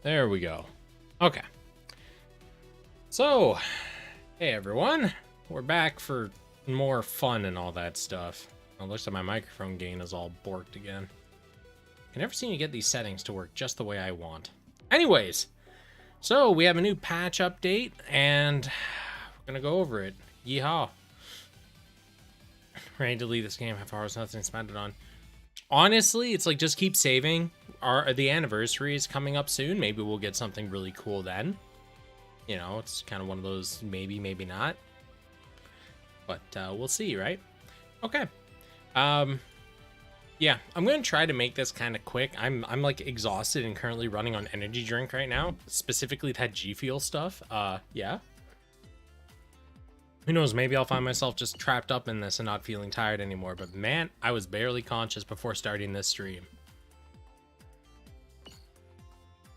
There we go. Okay. So, hey everyone. We're back for more fun and all that stuff. It looks like my microphone gain is all borked again. I never seem to get these settings to work just the way I want. Anyways, so we have a new patch update and we're gonna go over it. Yeehaw. Ready to leave this game. Have hours, nothing spent it on. Honestly, it's like just keep saving. The anniversary is coming up soon. Maybe we'll get something really cool then. You know, it's kind of one of those maybe, maybe not. But we'll see, right? Okay. Yeah, I'm gonna try to make this kind of quick. I'm like exhausted and currently running on energy drink right now, specifically that G Fuel stuff. Yeah. Who knows, maybe I'll find myself just trapped up in this and not feeling tired anymore, but man, I was barely conscious before starting this stream.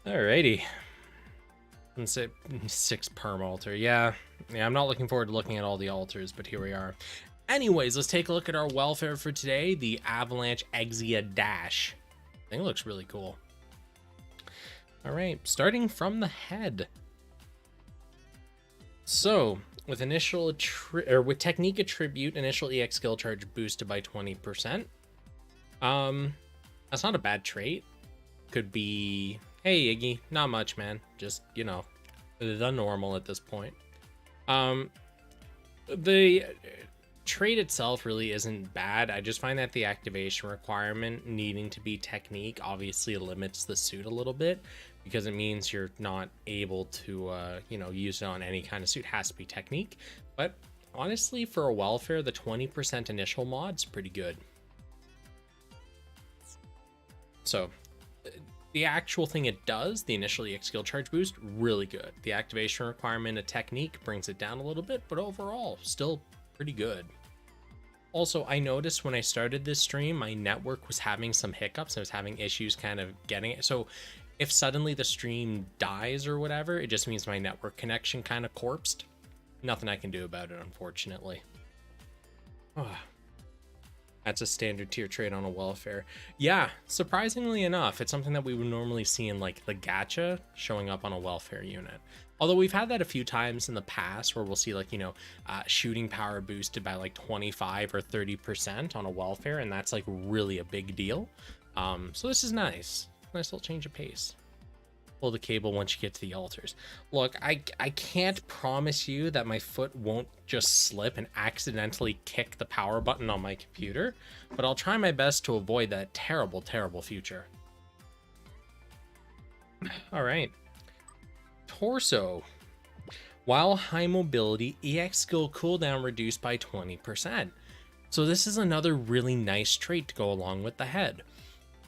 Alrighty. 6 perm altar. Yeah, I'm not looking forward to looking at all the altars, but here we are. Anyways, let's take a look at our welfare for today, the Avalanche Exia Dash. I think it looks really cool. Alright, starting from the head. So, with with technique attribute, initial EX skill charge boosted by 20%. That's not a bad trait. Could be, hey Iggy, not much, man. Just, you know, the normal at this point. The trait itself really isn't bad. I just find that the activation requirement needing to be technique obviously limits the suit a little bit, because it means you're not able to you know, use it on any kind of suit. It has to be technique. But honestly, for a welfare, the 20% initial mod's pretty good. So the actual thing it does, the initial EX skill charge boost, really good. The activation requirement of technique brings it down a little bit, but overall still pretty good. Also, I noticed when I started this stream, my network was having some hiccups. I was having issues kind of getting it. So if suddenly the stream dies or whatever, it just means my network connection kind of corpsed. Nothing I can do about it, unfortunately. Oh, that's a standard tier trait on a welfare. Yeah, surprisingly enough, it's something that we would normally see in like the gacha showing up on a welfare unit. Although we've had that a few times in the past where we'll see like, you know, shooting power boosted by like 25 or 30% on a welfare, and that's like really a big deal. So this is nice. Nice little change of pace. Pull the cable once you get to the altars. Look, I can't promise you that my foot won't just slip and accidentally kick the power button on my computer, but I'll try my best to avoid that terrible, terrible future. All right. Torso. While high mobility, EX skill cooldown reduced by 20%. So this is another really nice trait to go along with the head.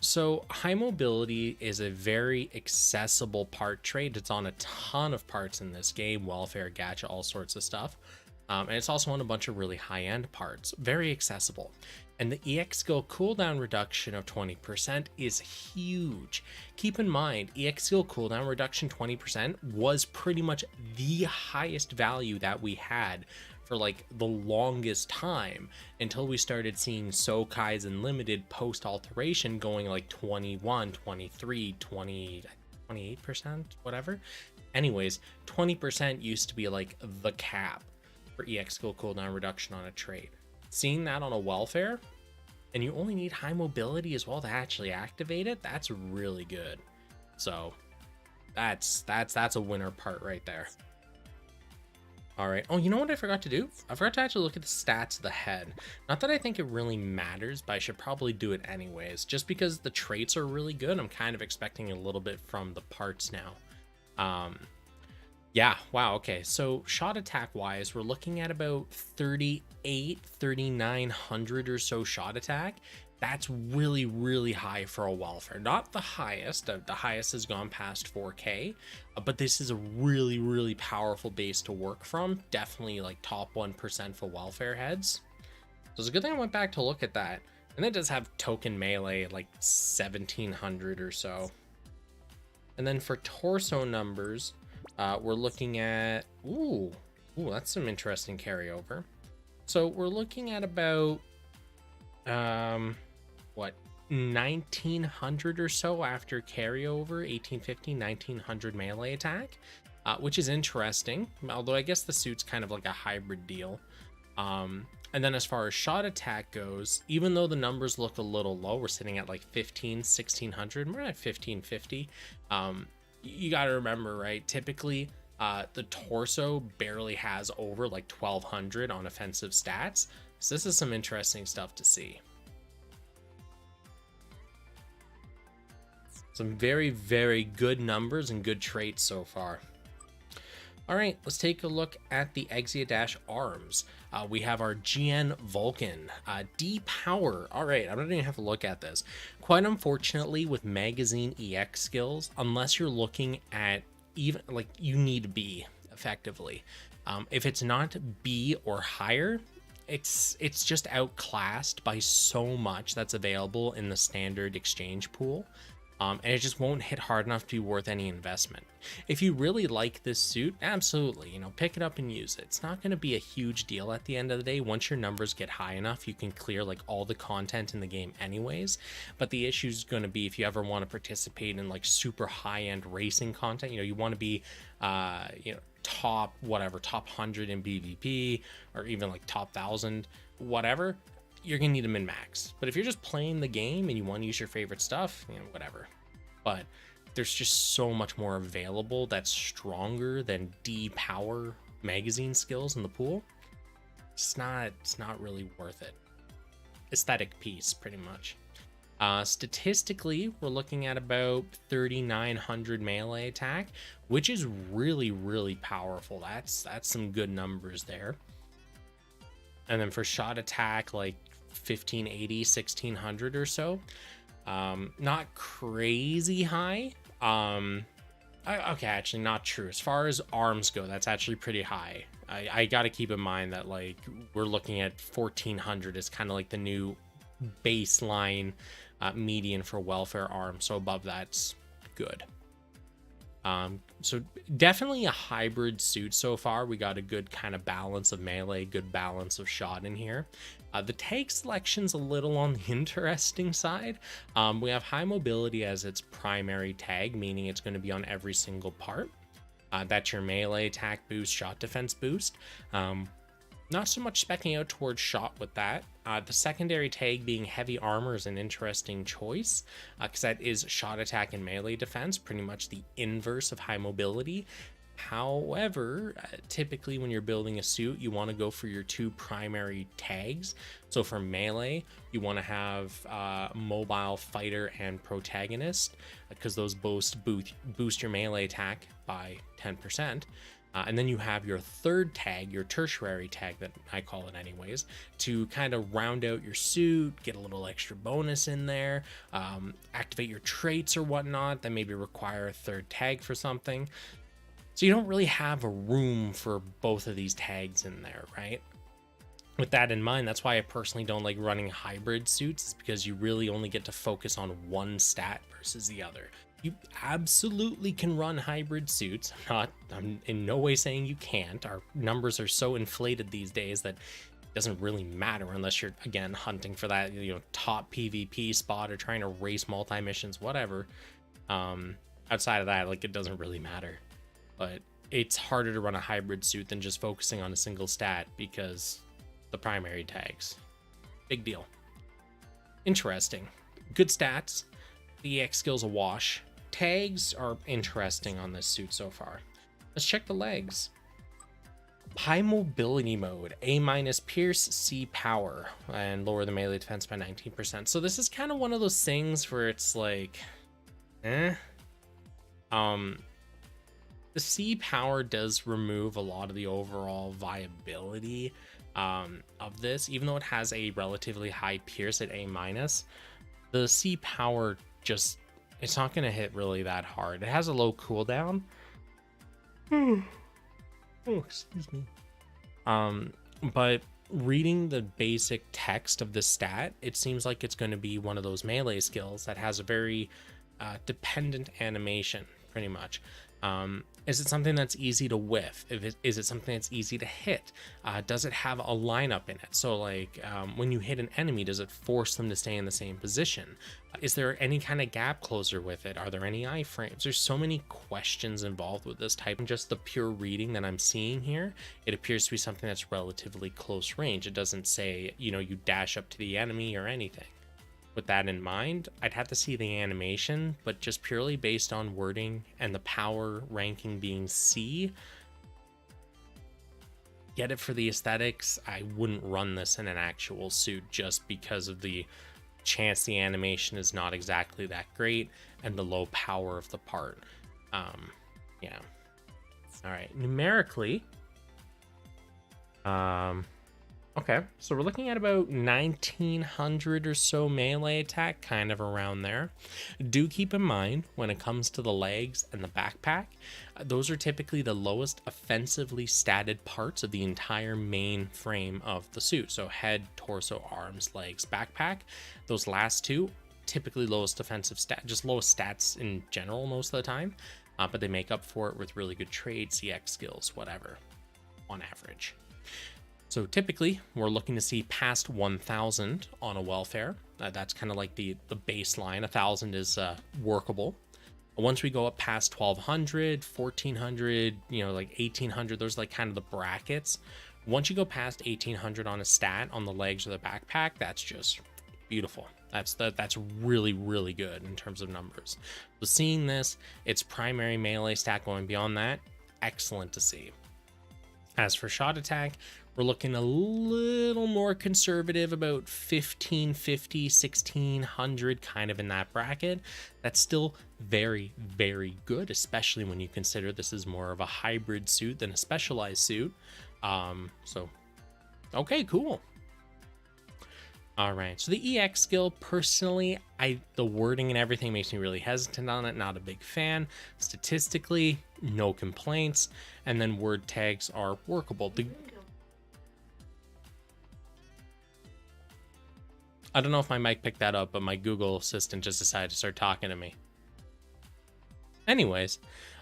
So high mobility is a very accessible part trait. It's on a ton of parts in this game, welfare, gacha, all sorts of stuff. And it's also on a bunch of really high-end parts, very accessible. And the EX skill cooldown reduction of 20% is huge. Keep in mind, EX skill cooldown reduction 20% was pretty much the highest value that we had for like the longest time, until we started seeing Sokai's and limited post alteration going like 21, 23, 20, 28%, whatever. Anyways, 20% used to be like the cap for EX skill cooldown reduction on a trait. Seeing that on a welfare, and you only need high mobility as well to actually activate it, that's really good. So that's a winner part right there. All right. Oh, you know what I forgot to do? I forgot to actually look at the stats of the head. Not that I think it really matters, but I should probably do it anyways. Just because the traits are really good, I'm kind of expecting a little bit from the parts now. Yeah, wow, okay. So shot attack wise, we're looking at about 3,900 or so shot attack. That's really, really high for a welfare. Not the highest. The highest has gone past 4K, but this is a really, really powerful base to work from. Definitely like top 1% for welfare heads. So it's a good thing I went back to look at that. And it does have token melee like 1,700 or so. And then for torso numbers, we're looking at, ooh, that's some interesting carryover. So we're looking at about, what, 1900 or so after carryover, 1850, 1900 melee attack, which is interesting. Although I guess the suit's kind of like a hybrid deal. And then as far as shot attack goes, even though the numbers look a little low, we're sitting at like 15, 1600, we're at 1550. You got to remember, right? Typically, the torso barely has over like 1200 on offensive stats. So this is some interesting stuff to see. Some very, very good numbers and good traits so far. All right, let's take a look at the Exia arms. We have our GN Vulcan, D power. All right, I'm not even have to look at this. Quite unfortunately, with magazine EX skills, unless you're looking at even like you need B effectively. If it's not B or higher, it's just outclassed by so much that's available in the standard exchange pool. And it just won't hit hard enough to be worth any investment. If you really like this suit, absolutely, pick it up and use it. It's not going to be a huge deal at the end of the day. Once your numbers get high enough, you can clear like all the content in the game anyways. But the issue is going to be if you ever want to participate in like super high-end racing content, you want to be, top 100 in PvP, or even like top 1000, whatever. You're gonna need a min-max. But if you're just playing the game and you want to use your favorite stuff, whatever. But there's just so much more available that's stronger than D power magazine skills in the pool. It's not really worth it. Aesthetic piece, pretty much. Statistically, we're looking at about 3900 melee attack, which is really, really powerful. That's some good numbers there. And then for shot attack, like 1580, 1600 or so. Not crazy high. Okay, actually not true. As far as arms go, that's actually pretty high. I got to keep in mind that like we're looking at 1400 is kind of like the new baseline median for welfare arms. So above that's good. So definitely a hybrid suit so far. We got a good kind of balance of melee, good balance of shot in here. The tag selection's a little on the interesting side. We have high mobility as its primary tag, meaning it's going to be on every single part. That's your melee attack boost, shot defense boost. Not so much speccing out towards shot with that. The secondary tag being heavy armor is an interesting choice because that is shot attack and melee defense, pretty much the inverse of high mobility. However, typically when you're building a suit, you want to go for your two primary tags. So for melee, you want to have mobile, fighter, and protagonist because those both boost your melee attack by 10%. And then you have your third tag, your tertiary tag that I call it anyways, to kind of round out your suit, get a little extra bonus in there, activate your traits or whatnot that maybe require a third tag for something. So you don't really have a room for both of these tags in there, right? With that in mind, that's why I personally don't like running hybrid suits, because you really only get to focus on one stat versus the other. You absolutely can run hybrid suits. I'm in no way saying you can't. Our numbers are so inflated these days that it doesn't really matter unless you're, again, hunting for that, top PvP spot or trying to race multi-missions, whatever. Outside of that, like, it doesn't really matter. But it's harder to run a hybrid suit than just focusing on a single stat because the primary tags. Big deal. Interesting. Good stats. The EX skill's a wash. Tags are interesting on this suit so far. Let's check the legs. High mobility mode, A- pierce, C power, and lower the melee defense by 19%. So this is kind of one of those things where it's like, The C power does remove a lot of the overall viability of this, even though it has a relatively high pierce at A-. The C power just, it's not going to hit really that hard. It has a low cooldown. Oh, excuse me. But reading the basic text of the stat, it seems like it's going to be one of those melee skills that has a very dependent animation, pretty much. Is it something that's easy to whiff? Is it something that's easy to hit? Does it have a lineup in it? So like when you hit an enemy, does it force them to stay in the same position? Is there any kind of gap closer with it? Are there any iframes? There's so many questions involved with this type. And just the pure reading that I'm seeing here, it appears to be something that's relatively close range. It doesn't say, you know, you dash up to the enemy or anything. With that in mind, I'd have to see the animation, but just purely based on wording and the power ranking being C, get it for the aesthetics. I wouldn't run this in an actual suit just because of the chance the animation is not exactly that great and the low power of the part. Yeah. All right, numerically, okay, so we're looking at about 1900 or so melee attack, kind of around there. Do keep in mind, when it comes to the legs and the backpack, those are typically the lowest offensively statted parts of the entire main frame of the suit. So head, torso, arms, legs, backpack. Those last two, typically lowest offensive stat, just lowest stats in general most of the time. But they make up for it with really good trade, CX skills, whatever, on average. So typically, we're looking to see past 1,000 on a welfare. That's kind of like the baseline. 1,000 is workable. Once we go up past 1,200, 1,400, you know, like 1,800, those are like kind of the brackets. Once you go past 1,800 on a stat on the legs or the backpack, that's just beautiful. That's really, really good in terms of numbers. So seeing this, its primary melee stat going beyond that, excellent to see. As for shot attack, we're looking a little more conservative, about 1,550, 1,600, kind of in that bracket. That's still very, very good, especially when you consider this is more of a hybrid suit than a specialized suit. So, okay, cool. All right, so the EX skill, personally, the wording and everything makes me really hesitant on it. Not a big fan. Statistically, no complaints. And then word tags are workable. I don't know if my mic picked that up, but my Google Assistant just decided to start talking to me. Anyways,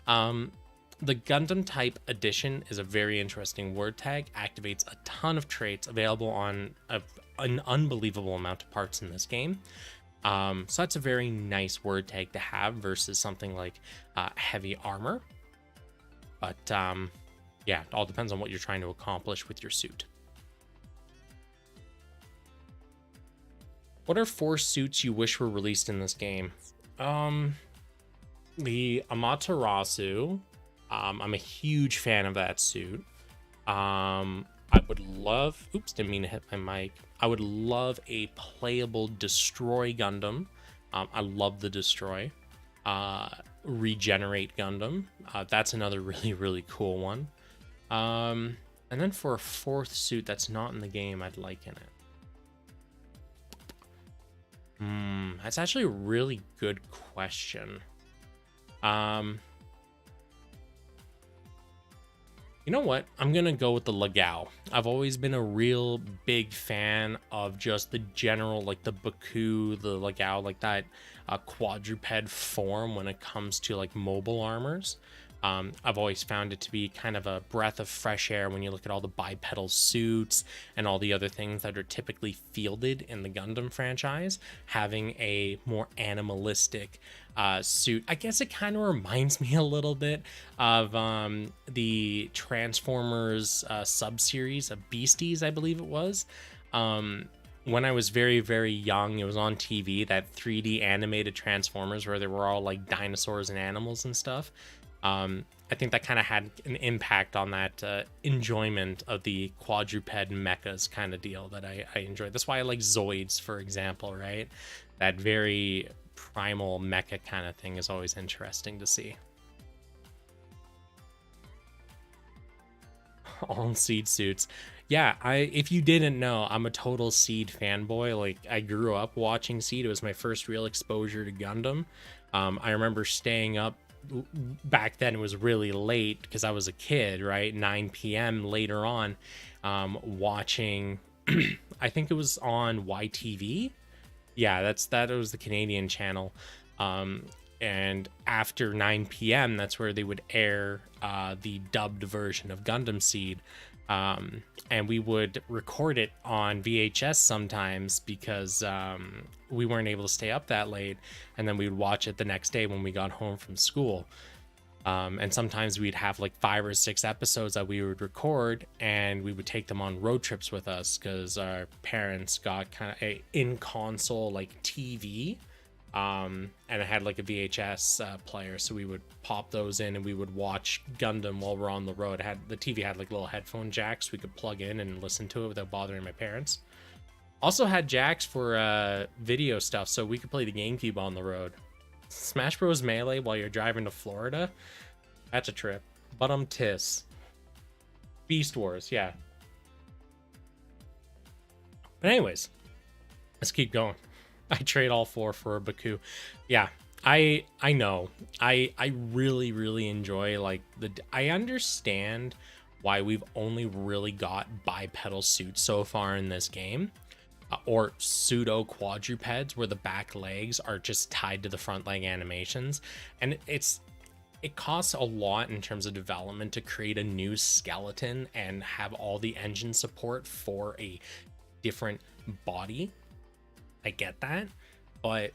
the Gundam type edition is a very interesting word tag, activates a ton of traits available on an unbelievable amount of parts in this game. So that's a very nice word tag to have versus something like heavy armor. But yeah, it all depends on what you're trying to accomplish with your suit. What are 4 suits you wish were released in this game? The Amaterasu. I'm a huge fan of that suit. I would love, oops, didn't mean to hit my mic. I would love a playable Destroy Gundam. I love the Destroy. Regenerate Gundam. That's another really, really cool one. And then for a 4th suit that's not in the game, I'd like in it. That's actually a really good question. You know what? I'm gonna go with the Legao. I've always been a real big fan of just the general, like the Baku, the Legao, like that quadruped form when it comes to like mobile armors. I've always found it to be kind of a breath of fresh air when you look at all the bipedal suits and all the other things that are typically fielded in the Gundam franchise. Having a more animalistic suit, I guess it kind of reminds me a little bit of the Transformers sub-series of Beasties, I believe it was. When I was very, very young, it was on TV, that 3D animated Transformers where they were all like dinosaurs and animals and stuff. I think that kind of had an impact on that enjoyment of the quadruped mechas kind of deal that I enjoy. That's why I like Zoids, for example, right? That very primal mecha kind of thing is always interesting to see. All Seed suits. Yeah, if you didn't know, I'm a total Seed fanboy. Like, I grew up watching Seed. It was my first real exposure to Gundam. I remember staying up. Back then it was really late because I was a kid, right? 9 p.m. later on, watching I think it was on YTV. Yeah, that was the Canadian channel. and after 9 p.m. that's where they would air the dubbed version of Gundam Seed. And we would record it on VHS sometimes because we weren't able to stay up that late, and then we would watch it the next day when we got home from school. And sometimes we'd have like 5 or 6 episodes that we would record, and we would take them on road trips with us because our parents got kind of a in-console like TV, and it had like a VHS player, so we would pop those in and we would watch Gundam while we're on the road. The TV had like little headphone jacks we could plug in and listen to it without bothering my parents. Also had jacks for video stuff, so we could play the GameCube on the road. Smash Bros. Melee while you're driving to Florida, that's a trip. But tis. Beast Wars, yeah. But anyways, let's keep going. I trade all 4 for a Baku. Yeah, I know. I really enjoy like I understand why we've only really got bipedal suits so far in this game. Or pseudo quadrupeds where the back legs are just tied to the front leg animations, and it costs a lot in terms of development to create a new skeleton and have all the engine support for a different body. I get that, but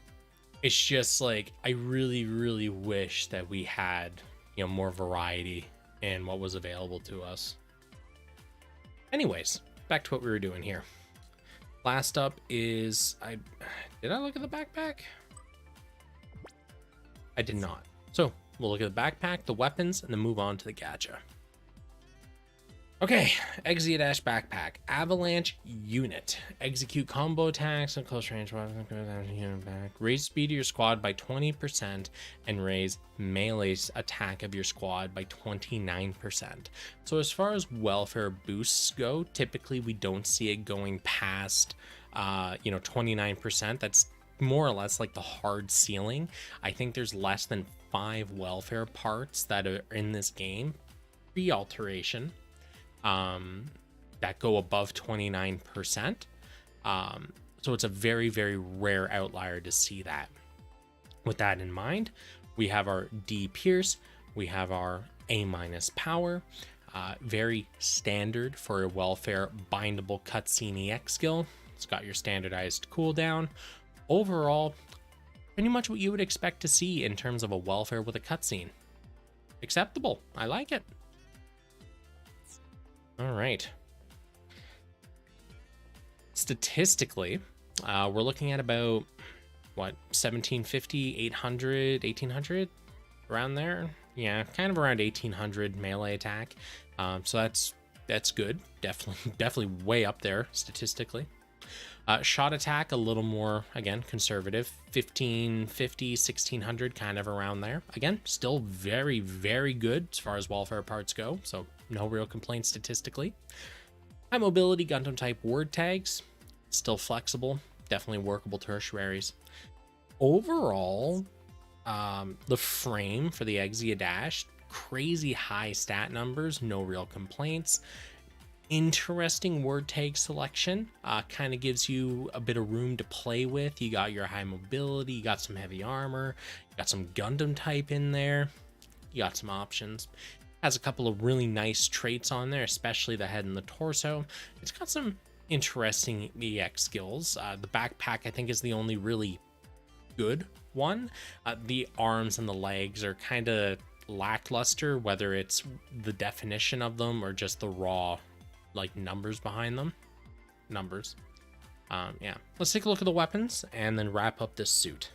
it's just like I really wish that we had, you know, more variety in what was available to us. Anyways, back to what we were doing here. Last up is did I look at the backpack? I did not. So we'll look at the backpack, the weapons, and then move on to the gacha. Okay, Xant backpack, Avalanche unit, execute combo attacks and close range weapons, raise speed of your squad by 20% and raise melee attack of your squad by 29%. So as far as welfare boosts go, typically we don't see it going past 29%. That's more or less like the hard ceiling. I think there's less than 5 welfare parts that are in this game pre-alteration that go above 29%. So it's a very rare outlier to see that. With that in mind, we have our D Pierce, we have our A- power, very standard for a welfare bindable cutscene EX skill. It's got your standardized cooldown. Overall, pretty much what you would expect to see in terms of a welfare with a cutscene. Acceptable. I like it. All right. Statistically, we're looking at about, what, 1750, 800, 1800? Around there? Yeah, kind of around 1800 melee attack. So that's good. Definitely way up there statistically. Shot attack, a little more, again, conservative. 1550, 1600, kind of around there. Again, still very good as far as welfare parts go, so no real complaints statistically. High mobility Gundam type word tags, still flexible, definitely workable tertiaries. Overall, the frame for the Xant, crazy high stat numbers, no real complaints. Interesting word tag selection, kind of gives you a bit of room to play with. You got your high mobility, you got some heavy armor, you got some Gundam type in there, you got some options. Has a couple of really nice traits on there, especially the head and the torso. It's got some interesting EX skills. The backpack, I think, is the only really good one. The arms and the legs are kind of lackluster, whether it's the definition of them or just the raw like numbers behind them. Yeah, let's take a look at the weapons and then wrap up this suit.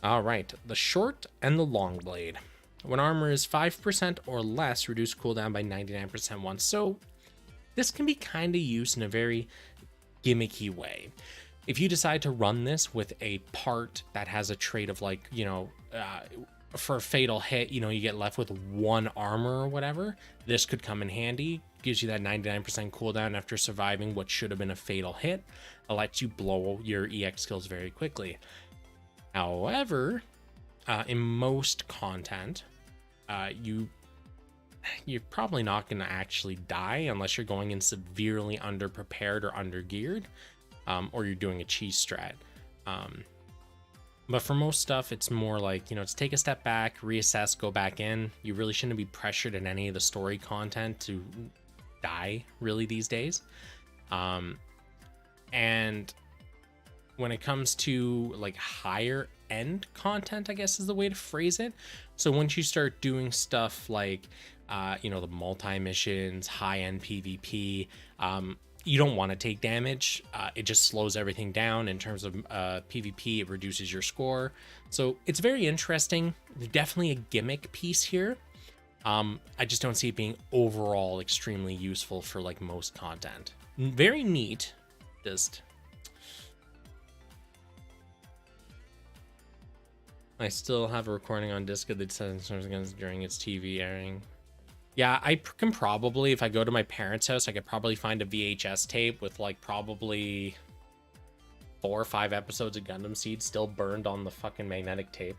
All right, the short and the long blade. When armor is 5% or less, reduce cooldown by 99% once. So this can be kind of used in a very gimmicky way. If you decide to run this with a part that has a trait of like, for a fatal hit, you get left with 1 armor or whatever, this could come in handy. Gives you that 99% cooldown after surviving what should have been a fatal hit. It lets you blow your EX skills very quickly. However, in most content, you're probably not going to actually die unless you're going in severely underprepared or undergeared, or you're doing a cheese strat. But for most stuff, it's more like, just take a step back, reassess, go back in. You really shouldn't be pressured in any of the story content to die really these days. And when it comes to like higher end content, I guess is the way to phrase it. So once you start doing stuff like, the multi missions, high end PvP, you don't want to take damage. It just slows everything down. In terms of PvP, it reduces your score. So it's very interesting. Definitely a gimmick piece here. I just don't see it being overall extremely useful for like most content. Very neat. Just I still have a recording on disc of the sentence during its TV airing. Yeah, I can probably, if I go to my parents' house, I could probably find a VHS tape with like probably 4 or 5 episodes of Gundam Seed still burned on the fucking magnetic tape.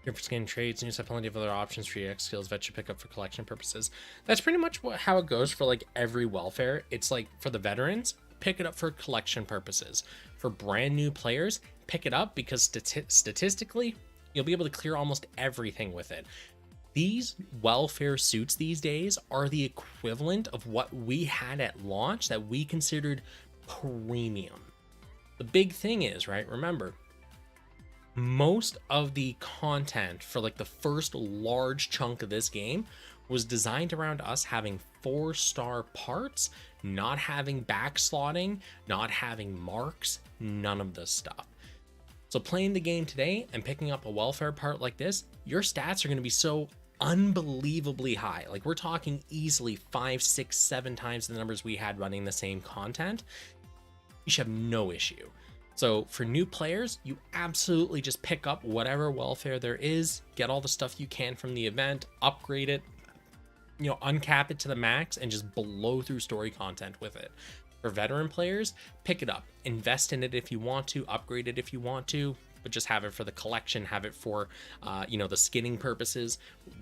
Here for skin trades, and you have plenty of other options for EX skills that you pick up for collection purposes. That's pretty much how it goes for like every welfare. It's like for the veterans, pick it up for collection purposes. For brand new players, pick it up because statistically, you'll be able to clear almost everything with it. These welfare suits these days are the equivalent of what we had at launch that we considered premium. The big thing is, right, remember, most of the content for like the first large chunk of this game was designed around us having 4-star parts, not having backslotting, not having marks, none of this stuff. So playing the game today and picking up a welfare part like this, your stats are going to be so unbelievably high. Like we're talking easily 5, 6, 7 times the numbers we had running the same content. You should have no issue. So for new players, you absolutely just pick up whatever welfare there is, get all the stuff you can from the event, upgrade it, uncap it to the max and just blow through story content with it. For veteran players, pick it up, invest in it if you want to, upgrade it if you want to, but just have it for the collection, have it for, the skinning purposes,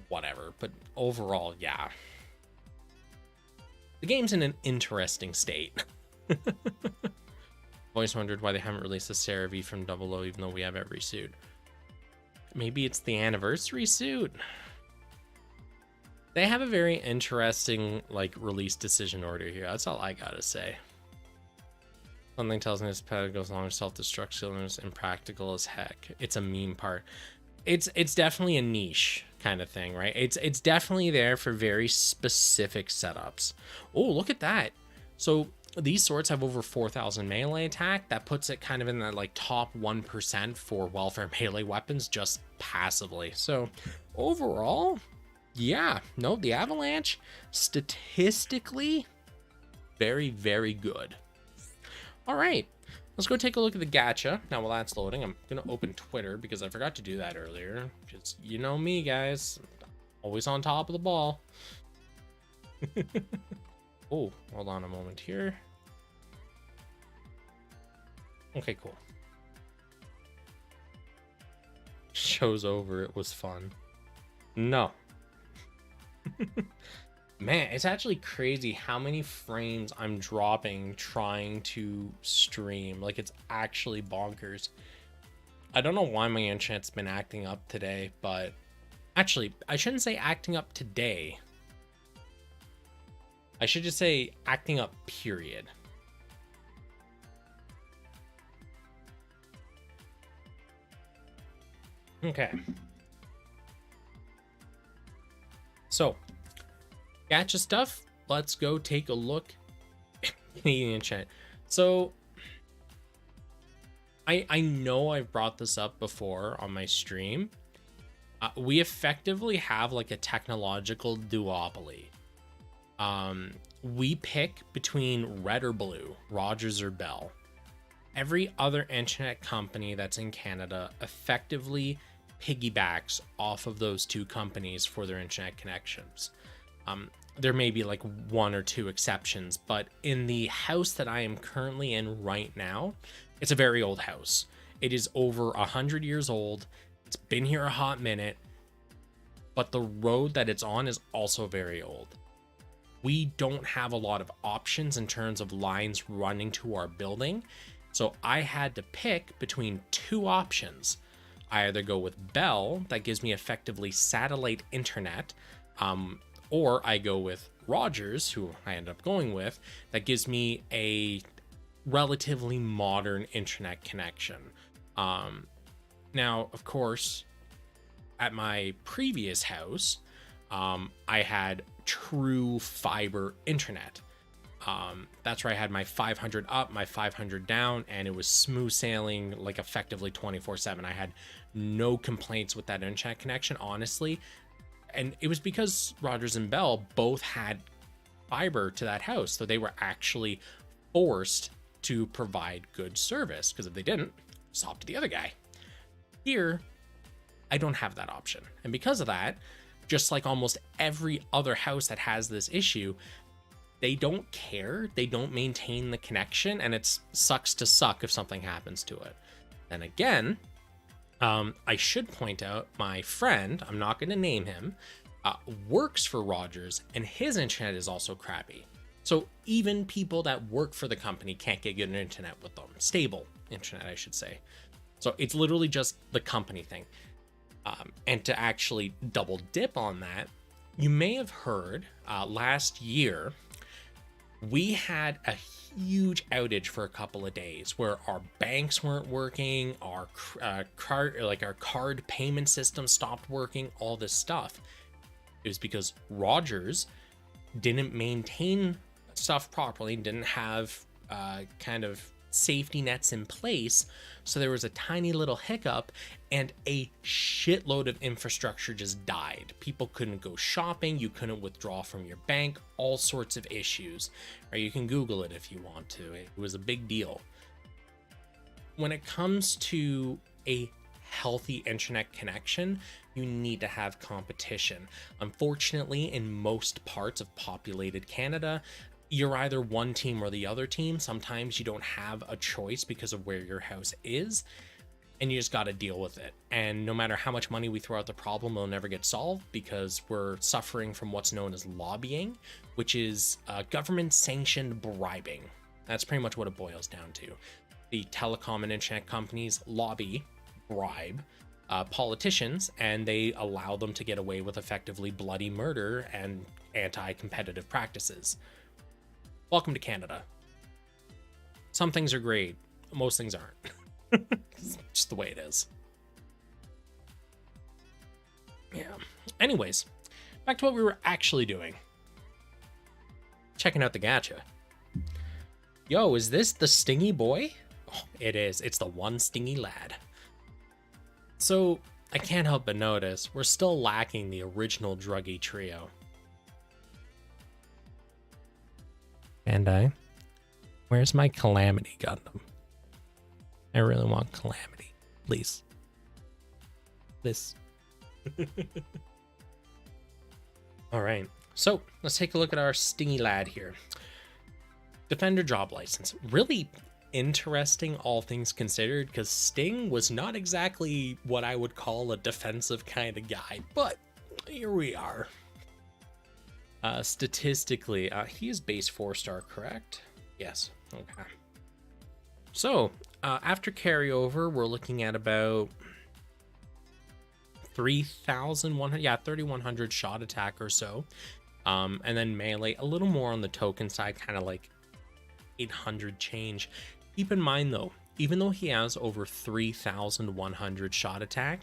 whatever. But overall, yeah. The game's in an interesting state. Always wondered why they haven't released the Sarah V from 00 even though we have every suit. Maybe it's the anniversary suit. They have a very interesting like release decision order here. That's all I gotta say. Something tells me this pad goes along with self-destruct skill and it's impractical as heck. It's a meme part. It's definitely a niche kind of thing, right? It's definitely there for very specific setups. Oh, look at that. So these swords have over 4,000 melee attack. That puts it kind of in that like top 1% for welfare melee weapons just passively. So overall, yeah, no, the Avalanche statistically very, very good. All right, let's go take a look at the gacha. Now, while that's loading, I'm going to open Twitter because I forgot to do that earlier. Because you know me, guys, always on top of the ball. Oh, hold on a moment here. Okay, cool. Show's over. It was fun. No. Man, it's actually crazy how many frames I'm dropping trying to stream. Like, it's actually bonkers. I don't know why my internet's been acting up today, but actually, I shouldn't say acting up today. I should just say acting up, period. Okay. So, gacha stuff. Let's go take a look. Canadian chat. So, I know I've brought this up before on my stream. We effectively have like a technological duopoly. We pick between red or blue, Rogers or Bell. Every other internet company that's in Canada effectively piggybacks off of those two companies for their internet connections. There may be like 1 or 2 exceptions, but in the house that I am currently in right now, it's a very old house. It is over 100 years old. It's been here a hot minute, but the road that it's on is also very old. We don't have a lot of options in terms of lines running to our building. So I had to pick between two options. I either go with Bell, that gives me effectively satellite internet, or I go with Rogers, who I ended up going with, that gives me a relatively modern internet connection. Now, of course, at my previous house, I had true fiber internet. That's where I had my 500 up, my 500 down, and it was smooth sailing, like effectively 24/7. I had no complaints with that internet connection, honestly. And it was because Rogers and Bell both had fiber to that house, so they were actually forced to provide good service, because if they didn't, swap to the other guy. Here, I don't have that option. And because of that, just like almost every other house that has this issue, they don't care, they don't maintain the connection, and it sucks to suck if something happens to it. And again, I should point out my friend, I'm not going to name him, works for Rogers, and his internet is also crappy. So even people that work for the company can't get good internet with them. Stable internet, I should say. So it's literally just the company thing. And to actually double dip on that, you may have heard last year, we had a huge outage for a couple of days where our banks weren't working, our card payment system stopped working, all this stuff. It was because Rogers didn't maintain stuff properly, didn't have kind of safety nets in place. So there was a tiny little hiccup and a shitload of infrastructure just died. People couldn't go shopping, you couldn't withdraw from your bank, all sorts of issues. Or you can Google it if you want to. It was a big deal. When it comes to a healthy internet connection, you need to have competition. Unfortunately, in most parts of populated Canada, you're either one team or the other team. Sometimes you don't have a choice because of where your house is, and you just got to deal with it. And no matter how much money we throw at the problem, it'll never get solved because we're suffering from what's known as lobbying, which is government-sanctioned bribing. That's pretty much what it boils down to. The telecom and internet companies lobby, bribe politicians, and they allow them to get away with effectively bloody murder and anti-competitive practices. Welcome to Canada. Some things are great, most things aren't. It's just the way it is. Yeah. Anyways, back to what we were actually doing. Checking out the gacha. Yo, is this the stingy boy? Oh, it is. It's the one stingy lad. So, I can't help but notice we're still lacking the original druggy trio. And where's my Calamity Gundam? I really want Calamity. Please. This. Alright, so let's take a look at our stingy lad here. Defender job license. Really interesting, all things considered, because Sting was not exactly what I would call a defensive kind of guy, but here we are. Statistically, he is base 4-star, correct? Yes. Okay. So, after carryover, we're looking at about 3,100, yeah, 3,100 shot attack or so. And then melee, a little more on the token side, kind of like 800 change. Keep in mind though, even though he has over 3,100 shot attack,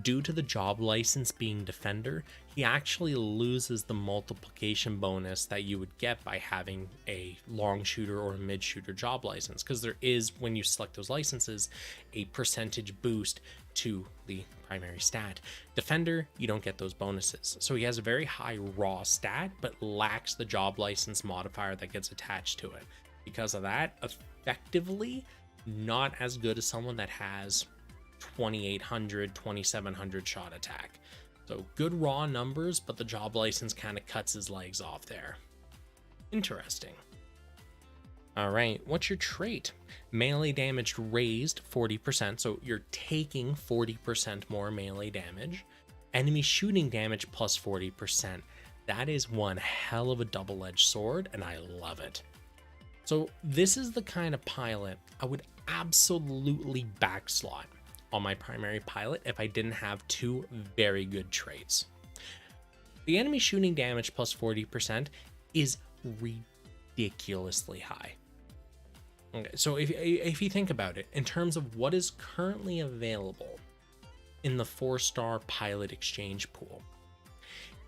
due to the job license being defender, he actually loses the multiplication bonus that you would get by having a long shooter or a mid shooter job license, because there is, when you select those licenses, a percentage boost to the primary stat. Defender, you don't get those bonuses. So he has a very high raw stat, but lacks the job license modifier that gets attached to it. Because of that, effectively, not as good as someone that has 2,800, 2,700 shot attack. So good raw numbers, but the job license kind of cuts his legs off there. Interesting. All right, what's your trait? Melee damage raised 40%, so you're taking 40% more melee damage. Enemy shooting damage plus 40%. That is one hell of a double-edged sword, and I love it. So this is the kind of pilot I would absolutely backslot on my primary pilot if I didn't have two very good traits. The enemy shooting damage plus 40% is ridiculously high. Okay, so if you think about it, in terms of what is currently available in the 4-star pilot exchange pool,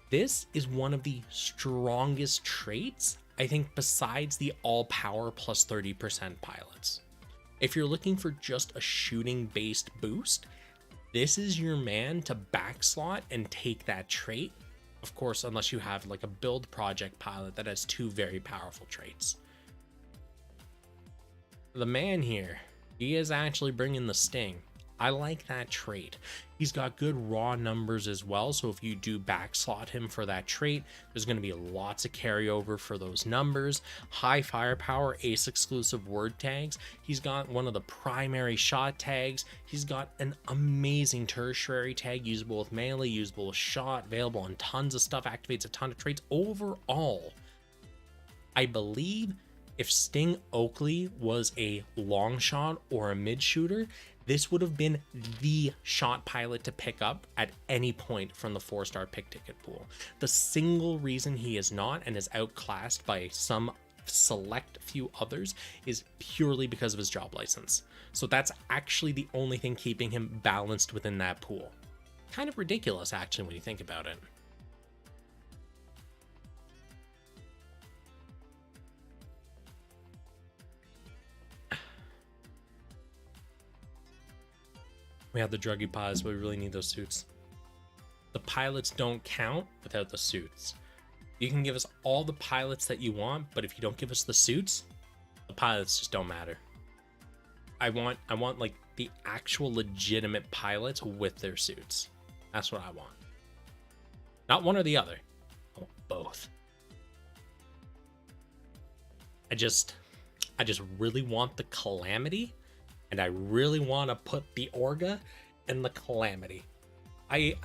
this is one of the strongest traits, I think, besides the all power plus 30% pilots. If you're looking for just a shooting based boost, this is your man to backslot and take that trait. Of course, unless you have like a build project pilot that has two very powerful traits. The man here, he is actually bringing the sting. I like that trait. He's got good raw numbers as well, so if you do backslot him for that trait, there's going to be lots of carryover for those numbers. High firepower, ace exclusive word tags. He's got one of the primary shot tags. He's got an amazing tertiary tag, usable with melee, usable with shot, available on tons of stuff, activates a ton of traits. Overall, I believe if Sting Oakley was a long shot or a mid shooter, this would have been the shot pilot to pick up at any point from the 4-star pick ticket pool. The single reason he is not and is outclassed by some select few others is purely because of his job license. So that's actually the only thing keeping him balanced within that pool. Kind of ridiculous, actually, when you think about it. We have the druggy pilots, but we really need those suits. The pilots don't count without the suits. You can give us all the pilots that you want, but if you don't give us the suits, the pilots just don't matter. I want like the actual legitimate pilots with their suits. That's what I want. Not one or the other. I want both. I just really want the Calamity. And I really want to put the Orga in the Calamity. I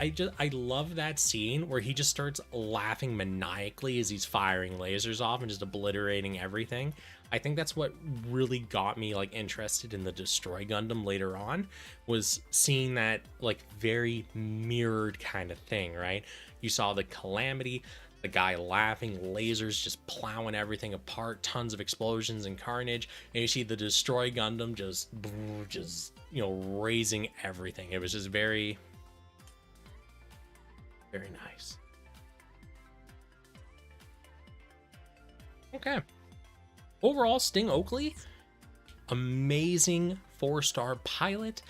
love that scene where he just starts laughing maniacally as he's firing lasers off and just obliterating everything. I think that's what really got me like interested in the Destroy Gundam later on, was seeing that like very mirrored kind of thing, right? You saw the Calamity, the guy laughing, lasers just plowing everything apart, tons of explosions and carnage, and you see the Destroy Gundam just you know, raising everything. It was just very, very nice. Okay. Overall, Sting Oakley, amazing 4-star pilot,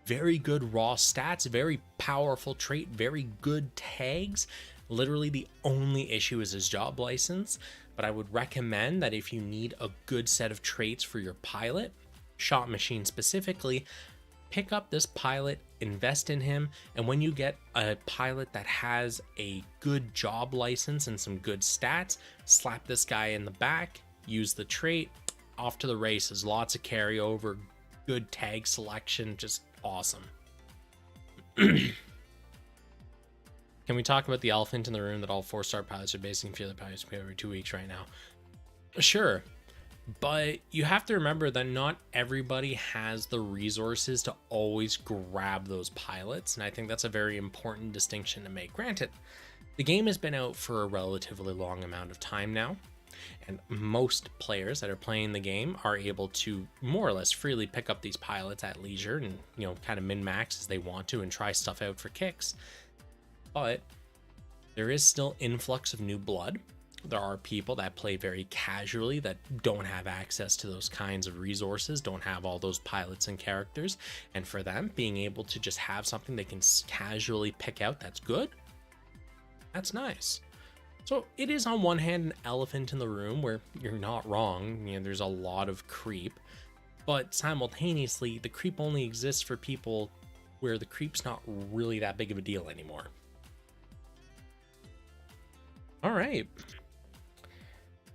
very good raw stats, very powerful trait, very good tags. Literally the only issue is his job license, but I would recommend that if you need a good set of traits for your pilot, Shot Machine specifically, pick up this pilot, invest in him, and when you get a pilot that has a good job license and some good stats, slap this guy in the back, use the trait, off to the races. Lots of carryover, good tag selection, just awesome. Can we talk about the elephant in the room that all 4-star pilots are basing few other pilots every 2 weeks right now? Sure, but you have to remember that not everybody has the resources to always grab those pilots, and I think that's a very important distinction to make. Granted, the game has been out for a relatively long amount of time now, and most players that are playing the game are able to more or less freely pick up these pilots at leisure and, you know, kind of min-max as they want to and try stuff out for kicks. But there is still influx of new blood. There are people that play very casually that don't have access to those kinds of resources, don't have all those pilots and characters. And for them, being able to just have something they can casually pick out that's good, that's nice. So it is on one hand an elephant in the room where you're not wrong. You know, there's a lot of creep, but simultaneously the creep only exists for people where the creep's not really that big of a deal anymore. All right.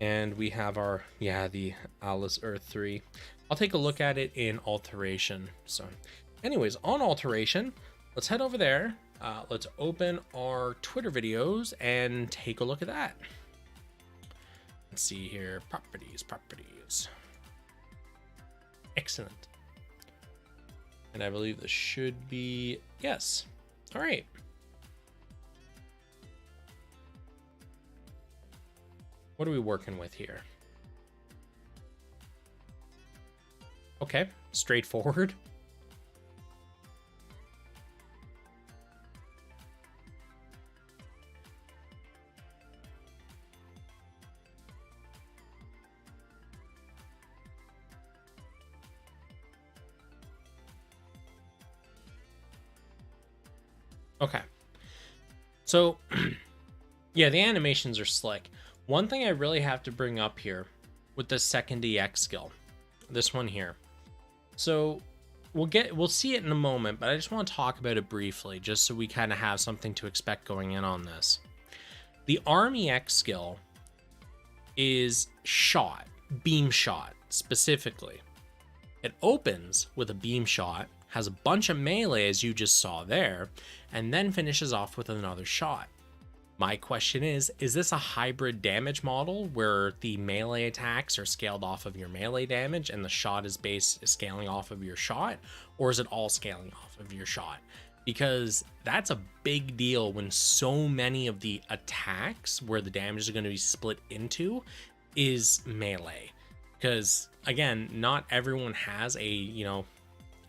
And we have our, the Alice Earth 3. I'll take a look at it in Alteration. So anyways, on Alteration, let's head over there. Let's open our Twitter videos and take a look at that. let's see here. Properties. Excellent. And I believe this should be, yes. All right. What are we working with here? Okay, straightforward. Okay. So, yeah, the animations are slick. One thing I really have to bring up here with the second EX skill, this one here. So we'll see it in a moment, but I just want to talk about it briefly, just so we kind of have something to expect going in on this. The Arm EX skill is shot, beam shot specifically. It opens with a beam shot, has a bunch of melee as you just saw there, and then finishes off with another shot. My question is this a hybrid damage model where the melee attacks are scaled off of your melee damage and the shot is scaling off of your shot, or is it all scaling off of your shot? Because that's a big deal when so many of the attacks where the damage is going to be split into is melee. Because again, not everyone has a,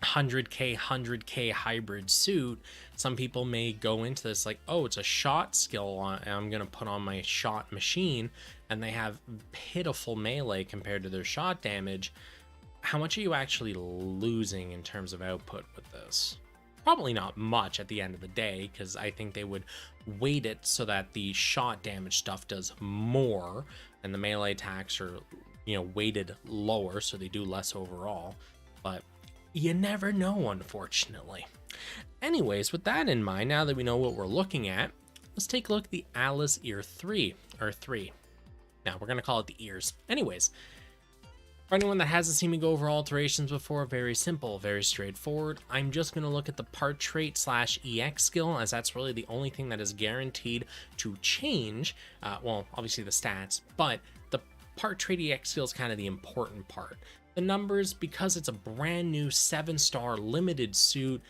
100k hybrid suit. Some people may go into this like, oh, it's a shot skill and I'm gonna put on my shot machine, and they have pitiful melee compared to their shot damage. How much are you actually losing in terms of output with this? Probably not much at the end of the day, because I think they would weight it so that the shot damage stuff does more and the melee attacks are weighted lower, so they do less overall. But you never know, unfortunately. Anyways, with that in mind, now that we know what we're looking at, let's take a look at the Atlas Ear 3, or 3. Now, we're going to call it the ears. Anyways, for anyone that hasn't seen me go over alterations before, very simple, very straightforward. I'm just going to look at the part trait / EX skill, as that's really the only thing that is guaranteed to change. Well, obviously the stats, but the part trait EX skill is kind of the important part. The numbers, because it's a brand new 7-star limited suit,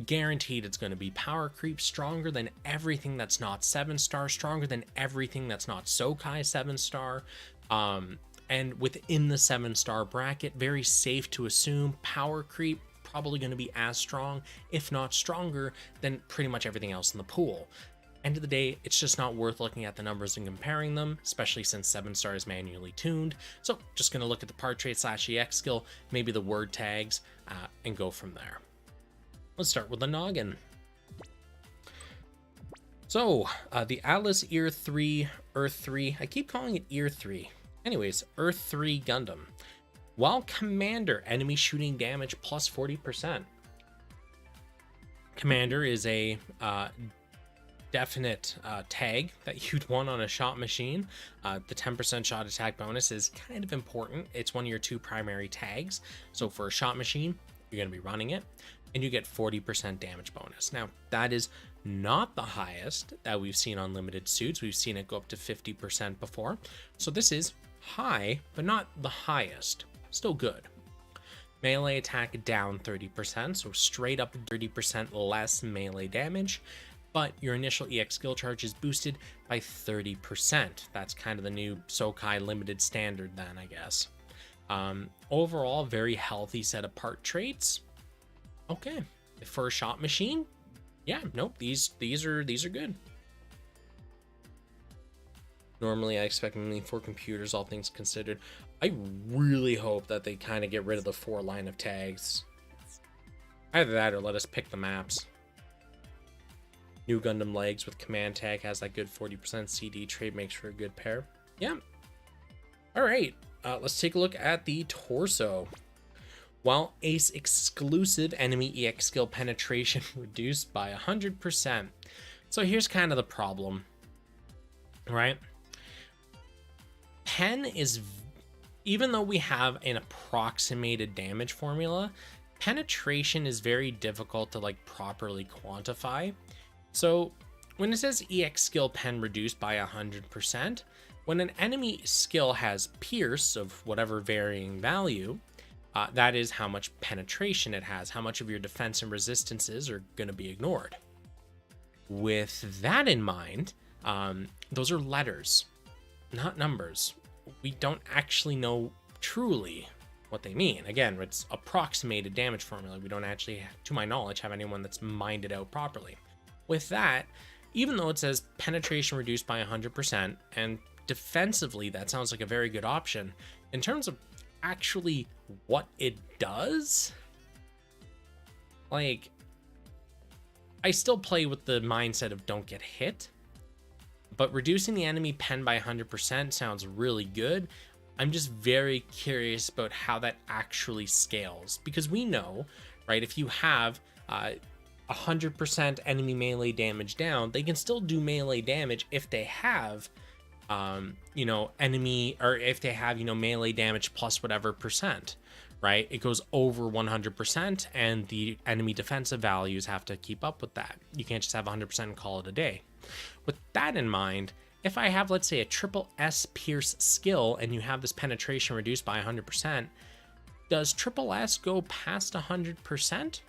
guaranteed it's going to be power creep, stronger than everything that's not 7-star, stronger than everything that's not Sokai 7-star, and within the 7-star bracket, very safe to assume power creep probably going to be as strong, if not stronger, than pretty much everything else in the pool. End of the day, it's just not worth looking at the numbers and comparing them, especially since 7-star is manually tuned. So just going to look at the part trait / EX skill, maybe the word tags, and go from there. Let's start with the noggin. So the Atlas Ear 3, Earth 3, I keep calling it Ear 3. Anyways, Earth 3 Gundam. While Commander, enemy shooting damage plus 40%. Commander is a definite tag that you'd want on a shot machine. The 10% shot attack bonus is kind of important. It's one of your 2 primary tags. So for a shot machine, you're going to be running it, and you get 40% damage bonus. Now, that is not the highest that we've seen on limited suits. We've seen it go up to 50% before. So this is high, but not the highest. Still good. Melee attack down 30%, so straight up 30% less melee damage. But your initial EX skill charge is boosted by 30%. That's kind of the new Sokai limited standard then, I guess. Overall, very healthy set of part traits. Okay, for a shot machine, yeah, nope, these are good. Normally, I expect mainly for computers, all things considered. I really hope that they kind of get rid of the 4 line of tags. Either that or let us pick the maps. New Gundam legs with command tag has that good 40% CD trade, makes for a good pair. Yeah. All right, let's take a look at the torso. While Ace exclusive enemy EX skill penetration reduced by 100%. So here's kind of the problem, right? Pen is, even though we have an approximated damage formula, penetration is very difficult to like properly quantify. So when it says EX skill pen reduced by 100%, When an enemy skill has pierce of whatever varying value, that is how much penetration it has, how much of your defense and resistances are going to be ignored. With that in mind, those are letters, not numbers. We don't actually know truly what they mean. Again, it's approximated damage formula. We don't actually, to my knowledge, have anyone that's mined it out properly. With that, even though it says penetration reduced by 100%, and defensively, that sounds like a very good option, in terms of actually what it does, like, I still play with the mindset of don't get hit, but reducing the enemy pen by 100% sounds really good. I'm just very curious about how that actually scales, because we know, right, if you have 100% enemy melee damage down, they can still do melee damage if they have enemy, or if they have melee damage plus whatever percent, right? It goes over 100%, and the enemy defensive values have to keep up with that. You can't just have 100% and call it a day. With that in mind, if I have, let's say, a triple S pierce skill and you have this penetration reduced by 100%, does triple S go past 100%?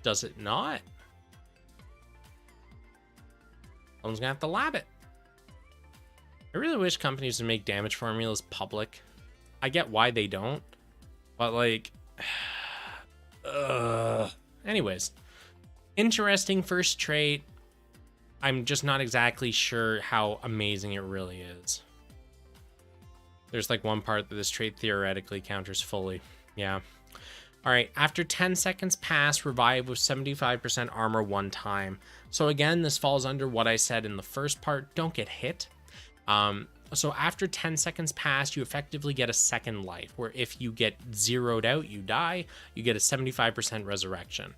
Does it not? Someone's gonna have to lab it. I really wish companies would make damage formulas public. I get why they don't, but like, anyways, interesting first trait. I'm just not exactly sure how amazing it really is. There's like one part that this trait theoretically counters fully. Yeah. All right, after 10 seconds pass, revive with 75% armor one time. So again, this falls under what I said in the first part, don't get hit. So after 10 seconds pass, you effectively get a second life, where if you get zeroed out, you die, you get a 75% resurrection.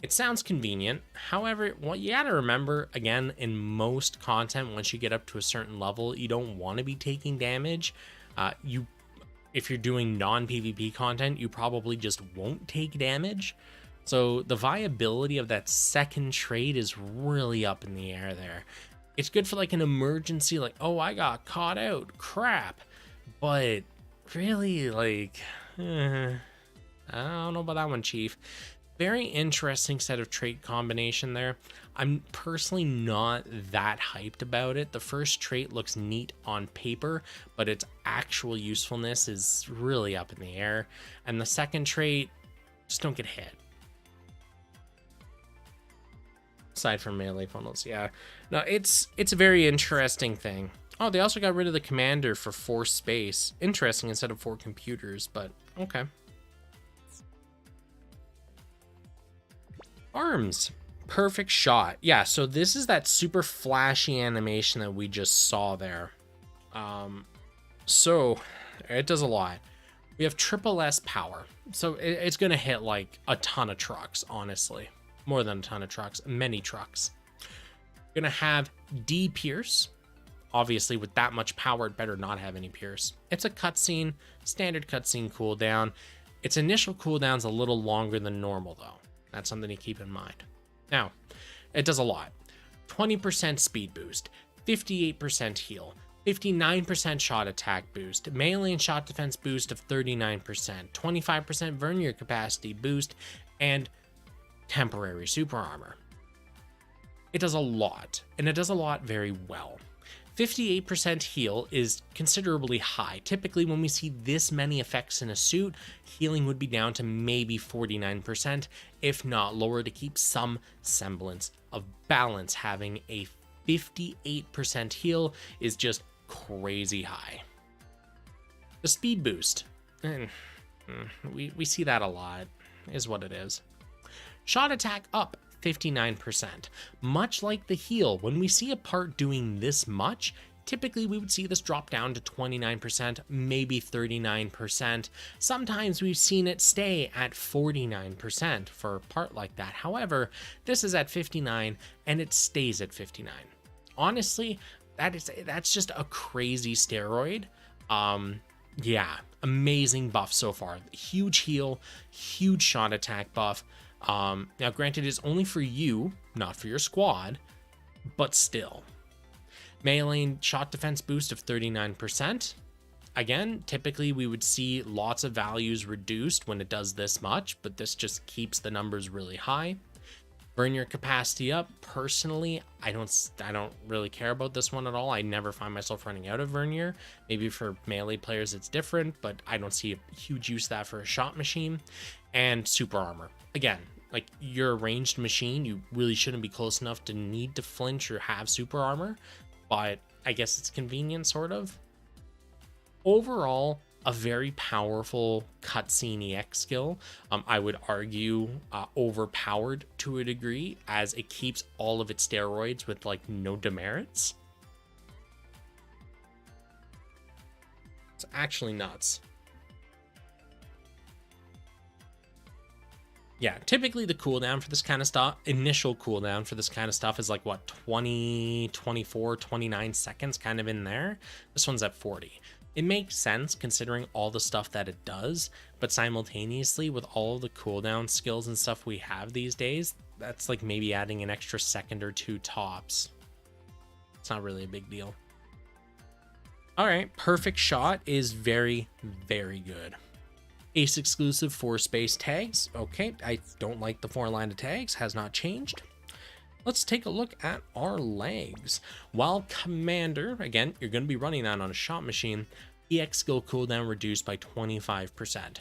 It sounds convenient. However, what you gotta remember, again, in most content, once you get up to a certain level, you don't want to be taking damage. If you're doing non-PvP content, you probably just won't take damage. So the viability of that second trait is really up in the air there. It's good for like an emergency, like, oh, I got caught out, crap. But really, like, I don't know about that one, Chief. Very interesting set of trait combination there. I'm personally not that hyped about it. The first trait looks neat on paper, but its actual usefulness is really up in the air. And the second trait, just don't get hit. Aside from melee funnels, yeah. No, it's a very interesting thing. Oh, they also got rid of the commander for 4 space. Interesting, instead of 4 computers, but okay. Arms. Perfect shot. Yeah, so this is that super flashy animation that we just saw there. So it does a lot. We have triple S power. So it's going to hit like a ton of trucks, honestly. More than a ton of trucks, many trucks. You're going to have D pierce. Obviously, with that much power, it better not have any pierce. It's a cutscene, standard cutscene cooldown. Its initial cooldown's a little longer than normal, though. That's something to keep in mind. Now, it does a lot. 20% speed boost, 58% heal, 59% shot attack boost, melee and shot defense boost of 39%, 25% vernier capacity boost, and temporary super armor. It does a lot, and it does a lot very well. 58% heal is considerably high. Typically, when we see this many effects in a suit, healing would be down to maybe 49%, if not lower, to keep some semblance of balance. Having a 58% heal is just crazy high. The speed boost, we see that a lot, is what it is. Shot attack up 59%. Much like the heal, when we see a part doing this much, typically we would see this drop down to 29%, maybe 39%. Sometimes we've seen it stay at 49% for a part like that. However, this is at 59 and it stays at 59. Honestly, that's just a crazy steroid. Yeah, amazing buff so far. Huge heal, huge shot attack buff. Now granted, it's only for you, not for your squad, but still. Melee shot defense boost of 39%. Again, typically we would see lots of values reduced when it does this much, but this just keeps the numbers really high. Burn your capacity up. Personally, I don't really care about this one at all. I never find myself running out of Vernier. Maybe for melee players it's different, but I don't see a huge use of that for a shot machine. And super armor. Again, like, you're a ranged machine, you really shouldn't be close enough to need to flinch or have super armor, but I guess it's convenient, sort of. Overall, a very powerful cutscene EX skill. I would argue overpowered to a degree, as it keeps all of its steroids with like no demerits. It's actually nuts. Yeah, typically the cooldown for this kind of stuff, initial cooldown for this kind of stuff is like what, 20, 24, 29 seconds, kind of in there. This one's at 40. It makes sense considering all the stuff that it does, but simultaneously with all of the cooldown skills and stuff we have these days, that's like maybe adding an extra second or two tops. It's not really a big deal. All right, perfect shot is very, very good. Ace exclusive 4 space tags. Okay, I don't like the 4 line of tags, has not changed. Let's take a look at our legs. While Commander, again, you're going to be running that on a shot machine, EX skill cooldown reduced by 25%.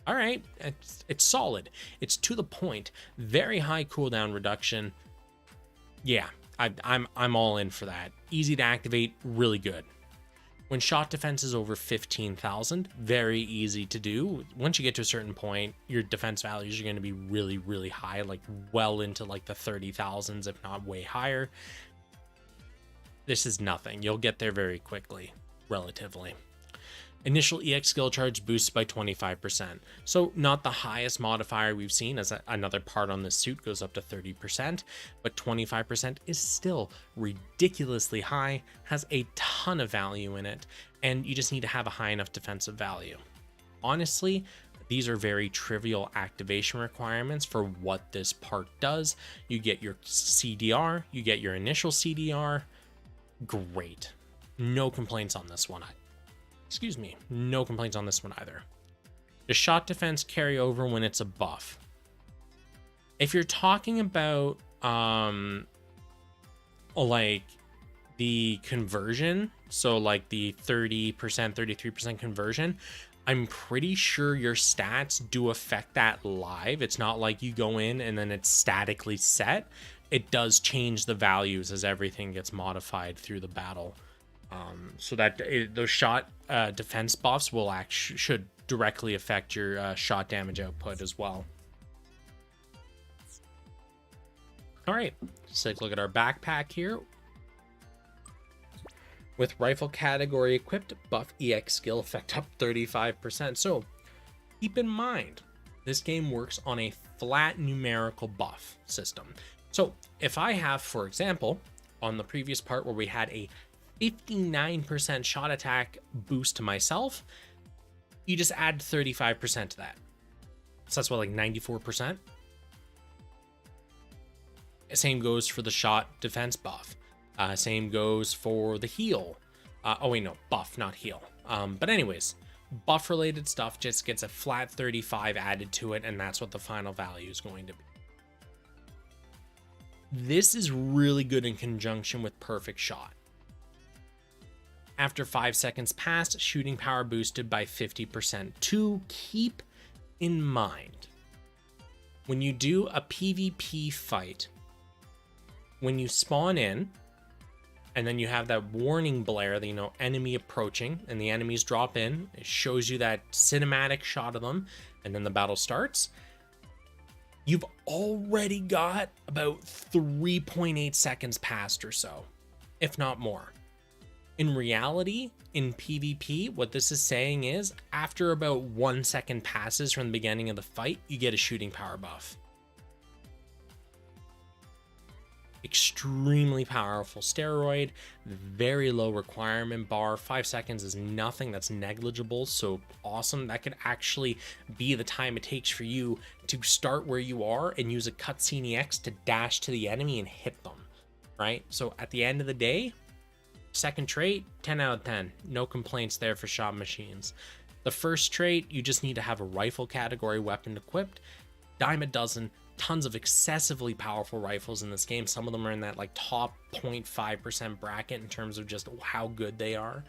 All right, it's solid. It's to the point. Very high cooldown reduction. Yeah, I'm all in for that. Easy to activate, really good. When shot defense is over 15,000, very easy to do. Once you get to a certain point, your defense values are going to be really, really high, like well into like the 30,000s, if not way higher. This is nothing. You'll get there very quickly, relatively. Initial EX skill charge boosts by 25%. So not the highest modifier we've seen, as another part on this suit goes up to 30%, but 25% is still ridiculously high, has a ton of value in it, and you just need to have a high enough defensive value. Honestly, these are very trivial activation requirements for what this part does. You get your CDR, you get your initial CDR. Great. No complaints on this one. Excuse me, no complaints on this one either. The shot defense carry over when it's a buff. If you're talking about like the conversion, so like the 30%, 33% conversion, I'm pretty sure your stats do affect that live. It's not like you go in and then it's statically set. It does change the values as everything gets modified through the battle. So that those shot defense buffs will should directly affect your shot damage output as well. All right, let's take a look at our backpack here. With rifle category equipped, buff EX skill effect up 35%. So keep in mind, this game works on a flat numerical buff system. So if I have, for example, on the previous part where we had a 59% shot attack boost to myself, you just add 35% to that. So that's what, like 94%? Same goes for the shot defense buff. Same goes for the heal. Oh wait, no, buff, not heal. But anyways, buff related stuff just gets a flat 35 added to it, and that's what the final value is going to be. This is really good in conjunction with perfect shot. After 5 seconds passed, shooting power boosted by 50%. To keep in mind, when you do a PvP fight, when you spawn in, and then you have that warning blare that, you know, enemy approaching, and the enemies drop in, it shows you that cinematic shot of them, and then the battle starts. You've already got about 3.8 seconds passed or so, if not more. In reality, in PvP, what this is saying is after about 1 second passes from the beginning of the fight, you get a shooting power buff. Extremely powerful steroid, very low requirement bar. 5 seconds is nothing, that's negligible, so awesome. That could actually be the time it takes for you to start where you are and use a cutscene EX to dash to the enemy and hit them, right? So at the end of the day, Second trait, 10 out of 10. No complaints there for shot machines. The first trait, you just need to have a rifle category weapon equipped. Dime a dozen, tons of excessively powerful rifles in this game. Some of them are in that like top 0.5% bracket in terms of just how good they are.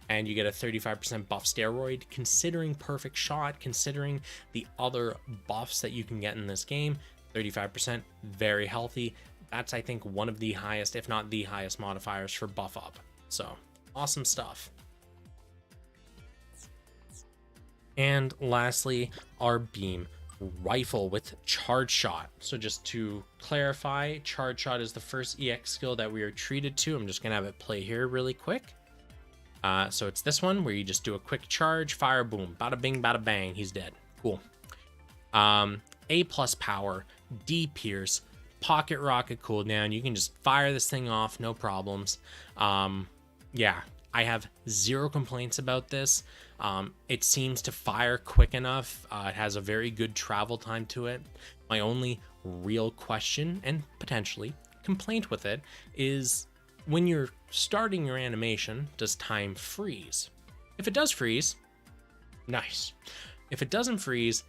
And you get a 35% buff steroid. Considering perfect shot, considering the other buffs that you can get in this game, 35%, very healthy. That's, I think, one of the highest, if not the highest modifiers for buff up. So awesome stuff. And lastly, our beam rifle with charge shot. So just to clarify, charge shot is the first EX skill that we are treated to. I'm just gonna have it play here really quick. So it's this one where you just do a quick charge, fire, boom, bada bing, bada bang, he's dead. Cool. A plus power, D pierce, pocket rocket cooldown. You can just fire this thing off, no problems. Yeah, I have zero complaints about this. It seems to fire quick enough. It has a very good travel time to it. My only real question and potentially complaint with it is when you're starting your animation, does time freeze? If it does freeze, nice. If it doesn't freeze,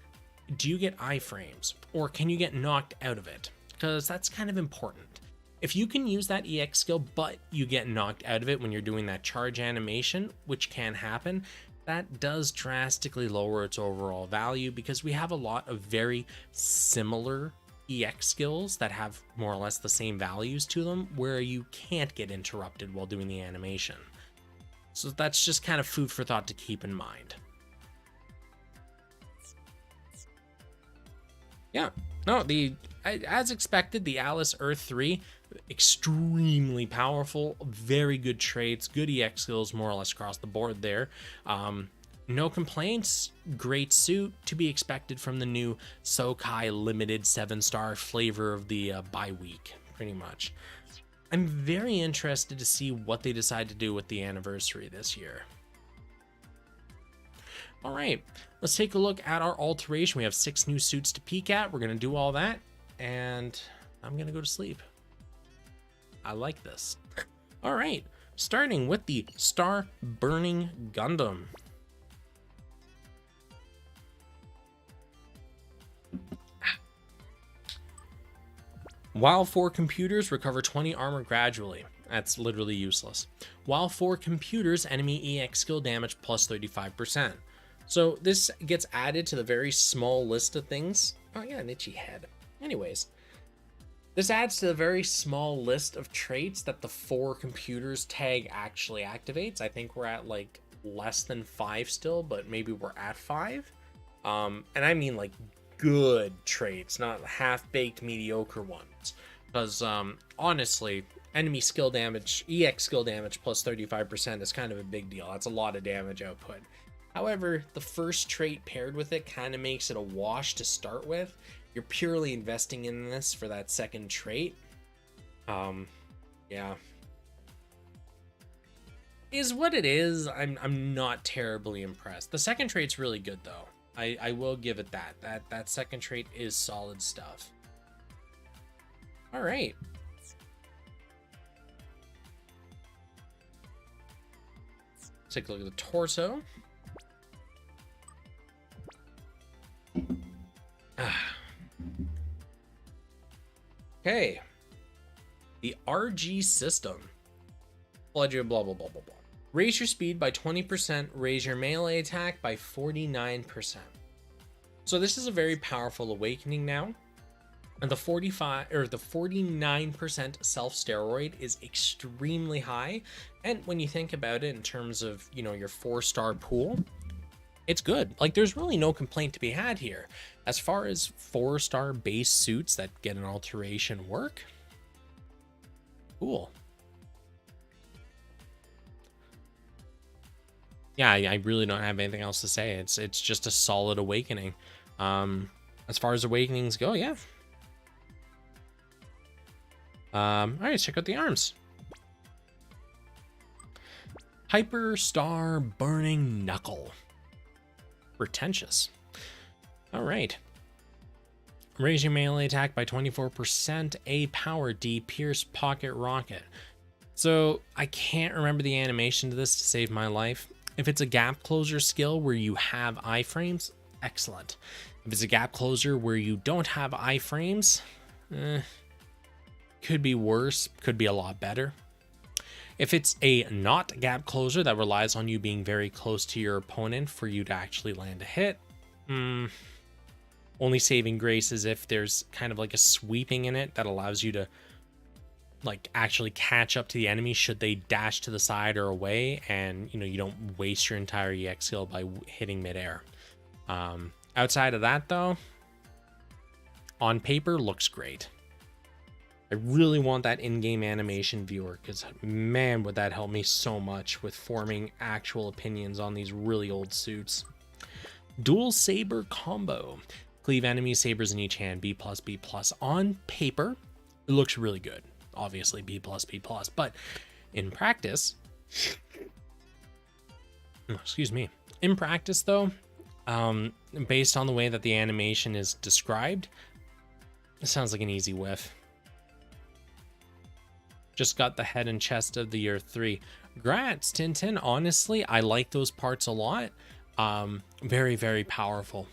do you get iframes or can you get knocked out of it? Because that's kind of important. If you can use that EX skill, but you get knocked out of it when you're doing that charge animation, which can happen, that does drastically lower its overall value because we have a lot of very similar EX skills that have more or less the same values to them where you can't get interrupted while doing the animation. So that's just kind of food for thought to keep in mind. Yeah, no, as expected, the Alice Earth 3, extremely powerful, very good traits, good EX skills more or less across the board there. No complaints, great suit, to be expected from the new Sokai limited 7-star flavor of the bye week, pretty much. I'm very interested to see what they decide to do with the anniversary this year. All right, let's take a look at our alteration. We have 6 new suits to peek at. We're gonna do all that, and I'm gonna go to sleep. I like this. All right, starting with the Star Burning Gundam. While 4 computers recover 20 armor gradually. That's literally useless. While 4 computers, enemy EX skill damage plus 35%. So this gets added to the very small list of things. Oh yeah, an itchy head. Anyways, this adds to the very small list of traits that the 4 computers tag actually activates. I think we're at like less than 5 still, but maybe we're at 5. And I mean like good traits, not half-baked mediocre ones. Because honestly, enemy skill damage, EX skill damage plus 35% is kind of a big deal. That's a lot of damage output. However, the first trait paired with it kind of makes it a wash to start with. You're purely investing in this for that second trait. Yeah. Is what it is. I'm not terribly impressed. The second trait's really good though. I will give it that. That second trait is solid stuff. All right. Let's take a look at the torso. Okay. The RG system. Blah, blah, blah, blah, blah, blah. Raise your speed by 20%, raise your melee attack by 49%. So this is a very powerful awakening now. And the 49% self steroid is extremely high. And when you think about it in terms of, you know, your 4-star pool, it's good. Like there's really no complaint to be had here. As far as 4-star base suits that get an alteration work, cool. Yeah, I really don't have anything else to say. It's just a solid awakening. As far as awakenings go, yeah. All right, let's check out the arms. Hyper Star Burning Knuckle. Pretentious. All right. Raise your melee attack by 24%. A power, D pierce, pocket rocket. So I can't remember the animation to this to save my life. If it's a gap closure skill where you have iframes, excellent. If it's a gap closer where you don't have iframes, could be worse, could be a lot better. If it's a not gap closer that relies on you being very close to your opponent for you to actually land a hit, only saving grace is if there's kind of like a sweeping in it that allows you to like actually catch up to the enemy should they dash to the side or away, and you don't waste your entire EX skill by hitting midair. Outside of that though, on paper looks great. I really want that in-game animation viewer, because man, would that help me so much with forming actual opinions on these really old suits. Dual saber combo. Cleave enemy sabers in each hand, B+, B+. On paper, it looks really good. Obviously B+, B+, but in practice, excuse me. In practice though, based on the way that the animation is described, it sounds like an easy whiff. Just got the head and chest of the year 3. Grats, Tintin. Honestly, I like those parts a lot. Very, very powerful.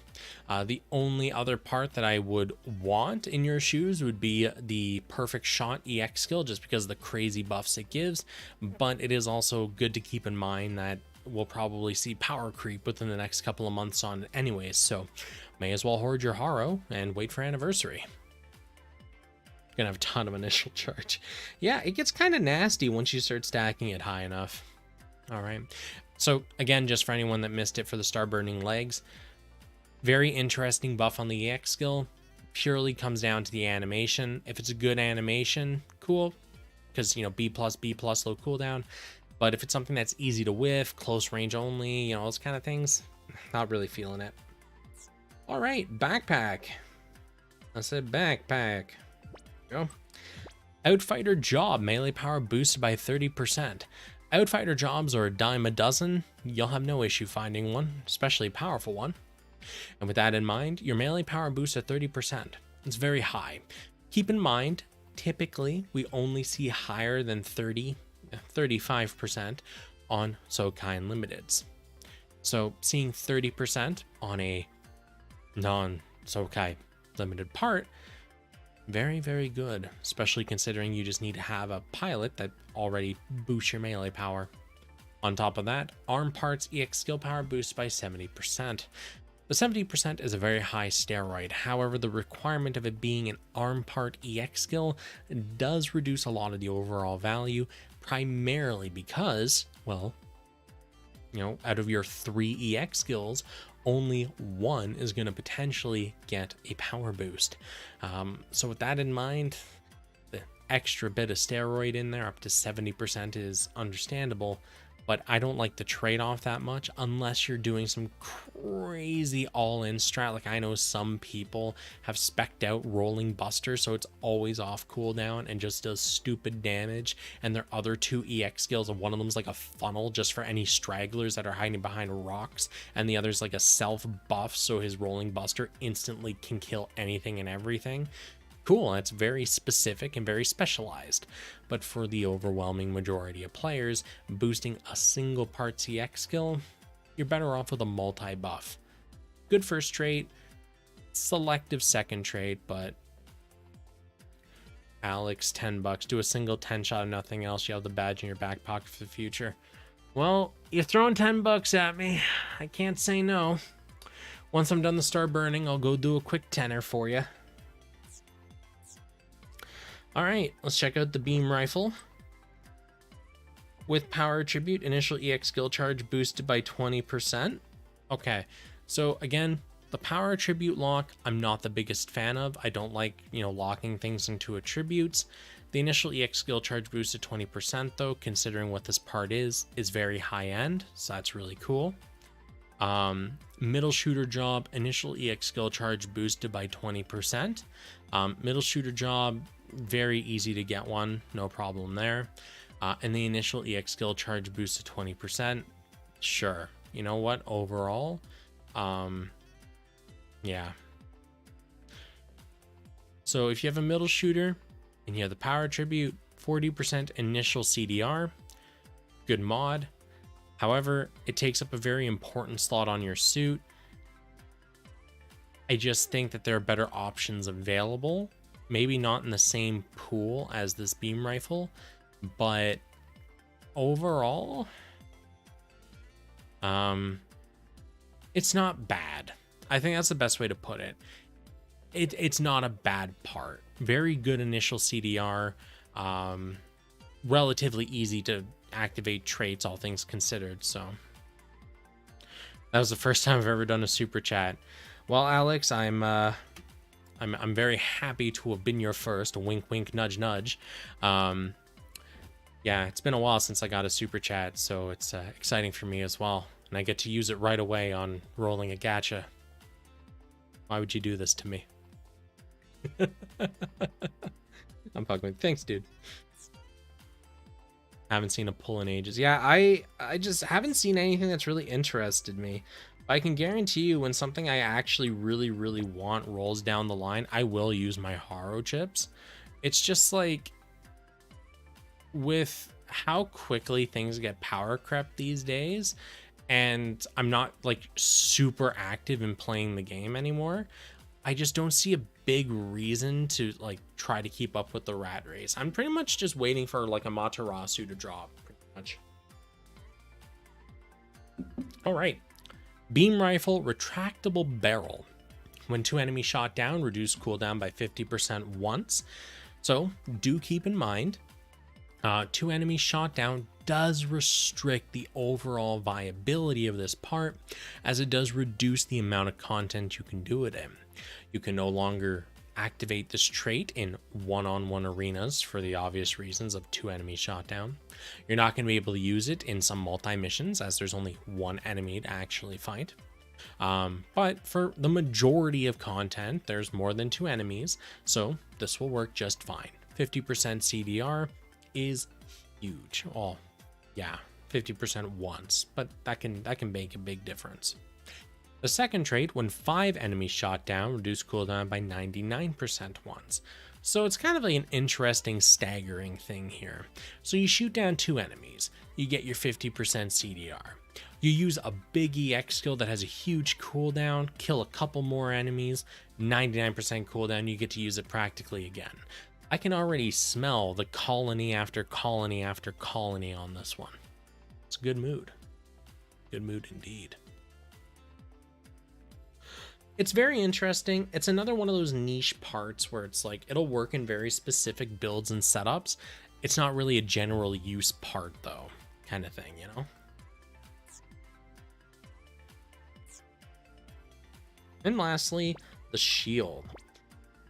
The only other part that I would want in your shoes would be the perfect shot EX skill, just because of the crazy buffs it gives. But it is also good to keep in mind that we'll probably see power creep within the next couple of months on it anyways, so may as well hoard your Haro and wait for anniversary. Gonna have a ton of initial charge. Yeah, it gets kind of nasty once you start stacking it high enough. All right, so again, just for anyone that missed it for the star burning legs, very interesting buff on the EX skill. Purely comes down to the animation. If it's a good animation, cool, because B+, B+, low cooldown. But if it's something that's easy to whiff, close range only, those kind of things, not really feeling it. All right, backpack. I said backpack. Go. Outfighter job, melee power boosted by 30%. Outfighter jobs are a dime a dozen. You'll have no issue finding one, especially a powerful one. And with that in mind, your melee power boosts at 30%. It's very high. Keep in mind, typically we only see higher than 35% on Sokai Limiteds. So seeing 30% on a non-Sokai limited part, very, very good, especially considering you just need to have a pilot that already boosts your melee power. On top of that, arm parts EX skill power boosts by 70%. The 70% is a very high steroid. However, the requirement of it being an arm part EX skill does reduce a lot of the overall value, primarily because, well, out of your 3 EX skills, only one is going to potentially get a power boost. So with that in mind, the extra bit of steroid in there up to 70% is understandable, but I don't like the trade-off that much unless you're doing some crazy all-in strat. Like I know some people have spec'd out rolling buster, so it's always off cooldown and just does stupid damage, and their other 2 EX skills, and one of them's like a funnel just for any stragglers that are hiding behind rocks, and the other's like a self buff, so his rolling buster instantly can kill anything and everything. Cool, that's very specific and very specialized, but for the overwhelming majority of players, boosting a single part CX skill, you're better off with a multi-buff. Good first trait, selective second trait, but Alex, $10, do a single 10 shot of nothing else, you have the badge in your back pocket for the future. Well, you're throwing $10 at me, I can't say no. Once I'm done the star burning, I'll go do a quick tenner for you. All right, let's check out the beam rifle. With power attribute, initial EX skill charge boosted by 20%. Okay, so again, the power attribute lock, I'm not the biggest fan of. I don't like, locking things into attributes. The initial EX skill charge boosted 20% though, considering what this part is very high end, so that's really cool. Middle shooter job, initial EX skill charge boosted by 20%. Middle shooter job, very easy to get one, no problem there. And the initial EX skill charge boost to 20%. Sure, you know what, overall, yeah. So if you have a middle shooter and you have the power attribute, 40% initial CDR. Good mod. However, it takes up a very important slot on your suit. I just think that there are better options available. Maybe not in the same pool as this beam rifle, but overall, it's not bad. I think that's the best way to put it. It's not a bad part. Very good initial CDR. Relatively easy to activate traits, all things considered. So that was the first time I've ever done a super chat. Well, Alex, I'm very happy to have been your first. Wink, wink, nudge, nudge. Yeah, it's been a while since I got a super chat, so it's exciting for me as well. And I get to use it right away on rolling a gacha. Why would you do this to me? I'm fucking with. Thanks, dude. Haven't seen a pull in ages. Yeah, I just haven't seen anything that's really interested me. I can guarantee you when something I actually really want rolls down the line, I will use my Haro chips. It's just like, with how quickly things get power crept these days, and I'm not like super active in playing the game anymore, I just don't see a big reason to like try to keep up with the rat race. I'm pretty much just waiting for like a Matarasu to drop, pretty much. All right. Beam rifle, retractable barrel. When 2 enemies shot down, reduce cooldown by 50% once. So do keep in mind, 2 enemies shot down does restrict the overall viability of this part, as it does reduce the amount of content you can do it in. You can no longer activate this trait in one-on-one arenas for the obvious reasons of 2 enemies shot down. You're not going to be able to use it in some multi-missions, as there's only 1 enemy to actually fight. But for the majority of content, there's more than 2 enemies, so this will work just fine. 50% CDR is huge. Oh, yeah, 50% once, but that can make a big difference. The second trait, when 5 enemies shot down, reduce cooldown by 99% once. So it's kind of like an interesting staggering thing here. So you shoot down 2 enemies, you get your 50% CDR. You use a big EX skill that has a huge cooldown, kill a couple more enemies, 99% cooldown, you get to use it practically again. I can already smell the colony after colony after colony on this one. It's a good mood. Good mood indeed. It's very interesting. It's another one of those niche parts where it's like, it'll work in very specific builds and setups. It's not really a general use part though, kind of thing, you know? And lastly, the shield.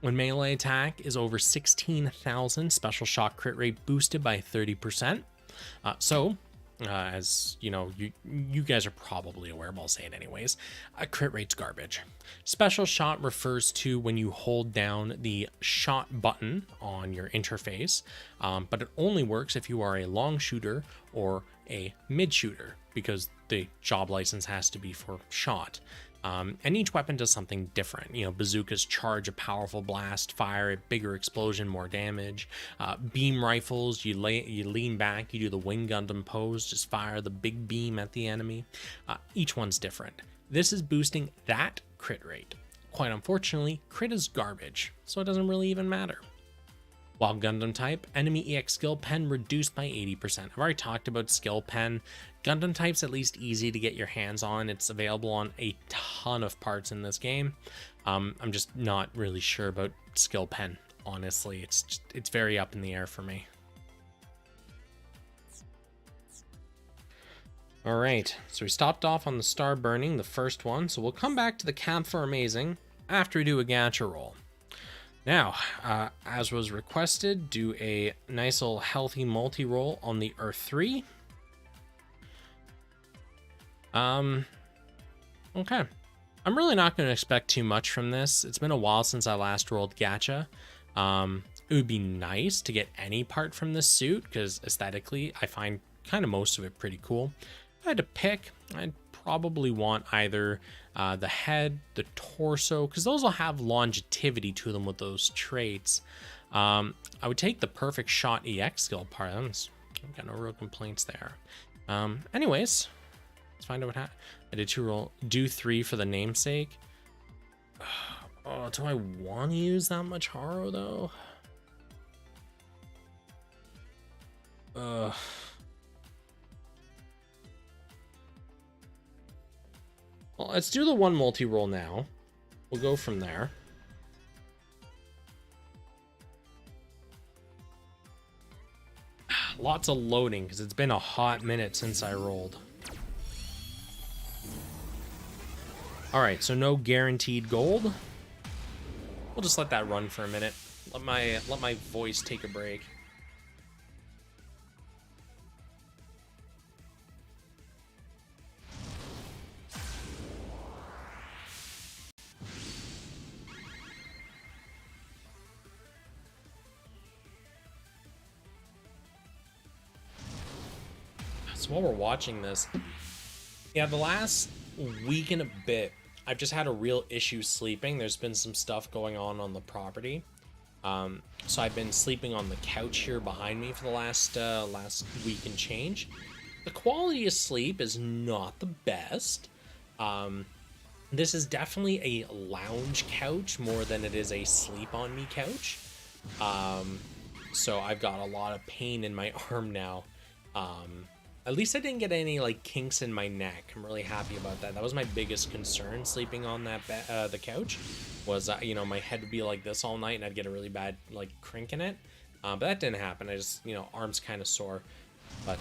When melee attack is over 16,000, special shot crit rate boosted by 30%. As you know, you guys are probably aware, but I'll say it anyways. Crit rate's garbage. Special shot refers to when you hold down the shot button on your interface, but it only works if you are a long shooter or a mid shooter, because the job license has to be for shot. And each weapon does something different. You know, bazookas charge a powerful blast, fire a bigger explosion, more damage. Beam rifles, you lean back, you do the wing Gundam pose, just fire the big beam at the enemy. Each one's different. This is boosting that crit rate. Quite unfortunately, crit is garbage, so it doesn't really even matter. While Gundam type, enemy EX skill pen reduced by 80%. I've already talked about skill pen. Gundam type's at least easy to get your hands on. It's available on a ton of parts in this game. I'm just not really sure about skill pen, honestly. It's very up in the air for me. All right, so we stopped off on the star burning, the first one. So we'll come back to the camp for amazing after we do a gacha roll. Now, as was requested, do a nice little healthy multi-roll on the Earth 3. Okay. I'm really not going to expect too much from this. It's been a while since I last rolled gacha. It would be nice to get any part from this suit, because aesthetically, I find kind of most of it pretty cool. If I had to pick, I'd probably want either the head, the torso, because those will have longevity to them with those traits. I would take the perfect shot EX skill part. I've got no real complaints there. Anyways, let's find out what happened. I did 2 roll, do 3 for the namesake. Oh, do I want to use that much Haro though? Well, let's do the 1 multi-roll now. We'll go from there. Lots of loading because it's been a hot minute since I rolled. All right, so no guaranteed gold. We'll just let that run for a minute. Let my voice take a break. So while we're watching this, yeah, the last week and a bit, I've just had a real issue sleeping. There's been some stuff going on the property. So I've been sleeping on the couch here behind me for the last week and change. The quality of sleep is not the best. This is definitely a lounge couch more than it is a sleep on me couch. So I've got a lot of pain in my arm now. At least I didn't get any like kinks in my neck. I'm really happy about that. That was my biggest concern sleeping on that the couch was, you know, my head would be like this all night and I'd get a really bad like crink in it. But that didn't happen. I just, you know, arms kind of sore. But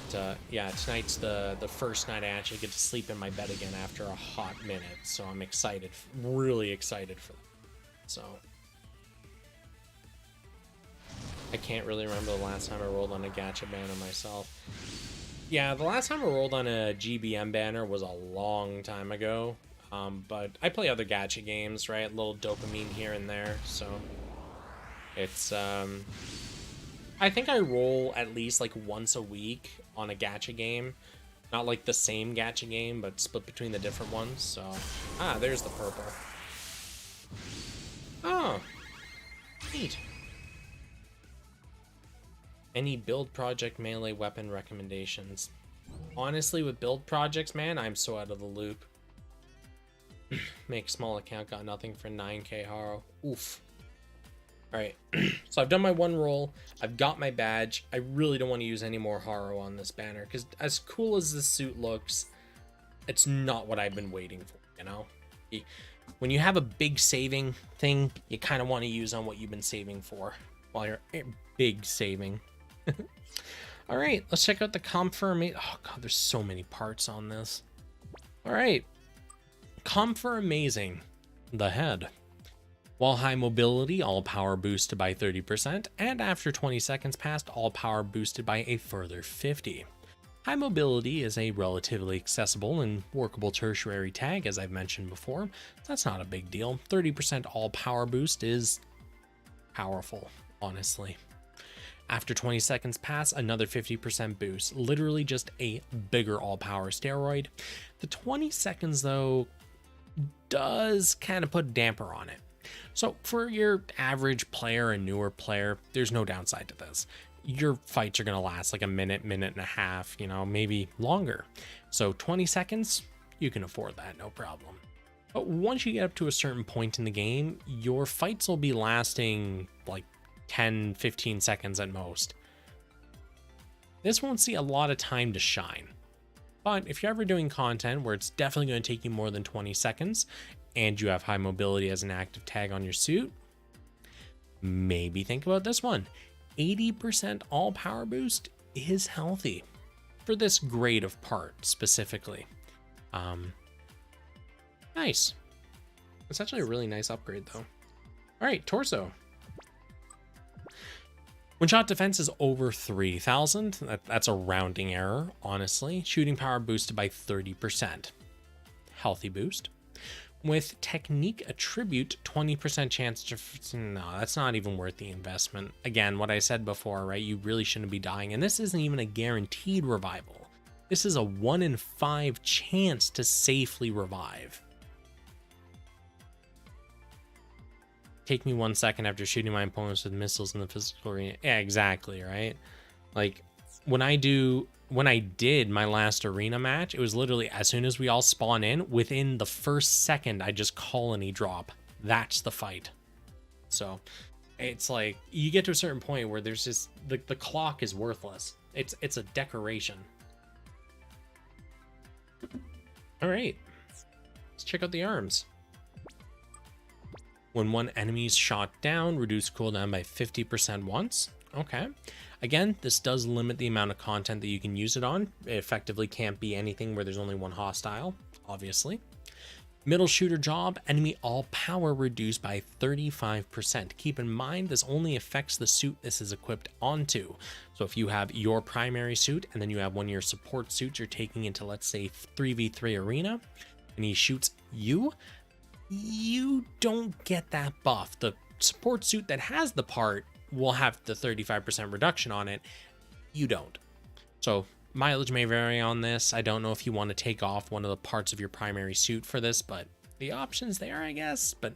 yeah, tonight's the first night I actually get to sleep in my bed again after a hot minute. So I'm excited, really excited for that. So I can't really remember the last time I rolled on a gacha banner myself. Yeah, the last time I rolled on a GBM banner was a long time ago, but I play other gacha games, right? A little dopamine here and there, so it's, I think I roll at least like once a week on a gacha game. Not like the same gacha game, but split between the different ones, so... Ah, there's the purple. Oh, neat. Any build project melee weapon recommendations? Honestly, with build projects, man, I'm so out of the loop. Make small account, got nothing for 9k Haro. Oof. Alright, so I've done my 1 roll. I've got my badge. I really don't want to use any more Haro on this banner, because as cool as this suit looks, it's not what I've been waiting for, you know? When you have a big saving thing, you kind of want to use on what you've been saving for, while you're big saving. All right, let's check out the confirmation. Oh god, there's so many parts on this. All right, confirm amazing. The head. While high mobility, all power boosted by 30%, and after 20 seconds passed, all power boosted by a further 50. High mobility is a relatively accessible and workable tertiary tag, as I've mentioned before. That's not a big deal. 30% all power boost is powerful, honestly. After 20 seconds pass, another 50% boost. Literally just a bigger all-power steroid. The 20 seconds, though, does kind of put a damper on it. So for your average player and newer player, there's no downside to this. Your fights are going to last like a minute, minute and a half, you know, maybe longer. So 20 seconds, you can afford that, no problem. But once you get up to a certain point in the game, your fights will be lasting like 10-15 seconds at most. This won't see a lot of time to shine, but if you're ever doing content where it's definitely going to take you more than 20 seconds and you have high mobility as an active tag on your suit, maybe think about this one. 80% all power boost is healthy for this grade of part specifically. Nice. It's actually a really nice upgrade though. All right, torso. When shot defense is over 3,000, that's a rounding error, honestly. Shooting power boosted by 30%. Healthy boost. With technique attribute, 20% chance to... No, that's not even worth the investment. Again, what I said before, right? You really shouldn't be dying. And this isn't even a guaranteed revival. This is a 1 in 5 chance to safely revive. Take me 1 second after shooting my opponents with missiles in the physical arena. Yeah, exactly, right? Like, when I did my last arena match, it was literally as soon as we all spawn in, within the first second, I just colony drop. That's the fight. So it's like you get to a certain point where there's just the clock is worthless. It's a decoration. All right, let's check out the arms. When one enemy is shot down, reduce cooldown by 50% once. Okay. Again, this does limit the amount of content that you can use it on. It effectively can't be anything where there's only one hostile, obviously. Middle shooter job, enemy all power reduced by 35%. Keep in mind, this only affects the suit this is equipped onto. So if you have your primary suit and then you have one of your support suits you're taking into, let's say, 3v3 arena, and he shoots you, you don't get that buff. The support suit that has the part will have the 35% reduction on it. You don't. So mileage may vary on this. I don't know if you want to take off one of the parts of your primary suit for this, but the option's there, I guess. But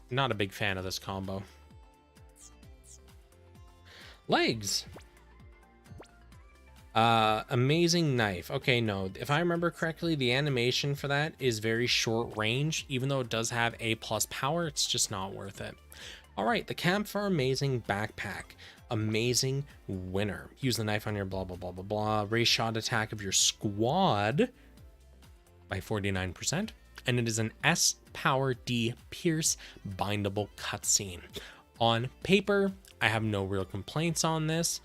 not a big fan of this combo. Legs. Amazing knife. Okay, no, if I remember correctly, the animation for that is very short range. Even though it does have A+ power, it's just not worth it. All right, the Campfire Amazing Backpack. Amazing winner. Use the knife on your blah, blah, blah, blah, blah. Raise shot attack of your squad by 49%. And it is an S Power D Pierce bindable cutscene. On paper, I have no real complaints on this.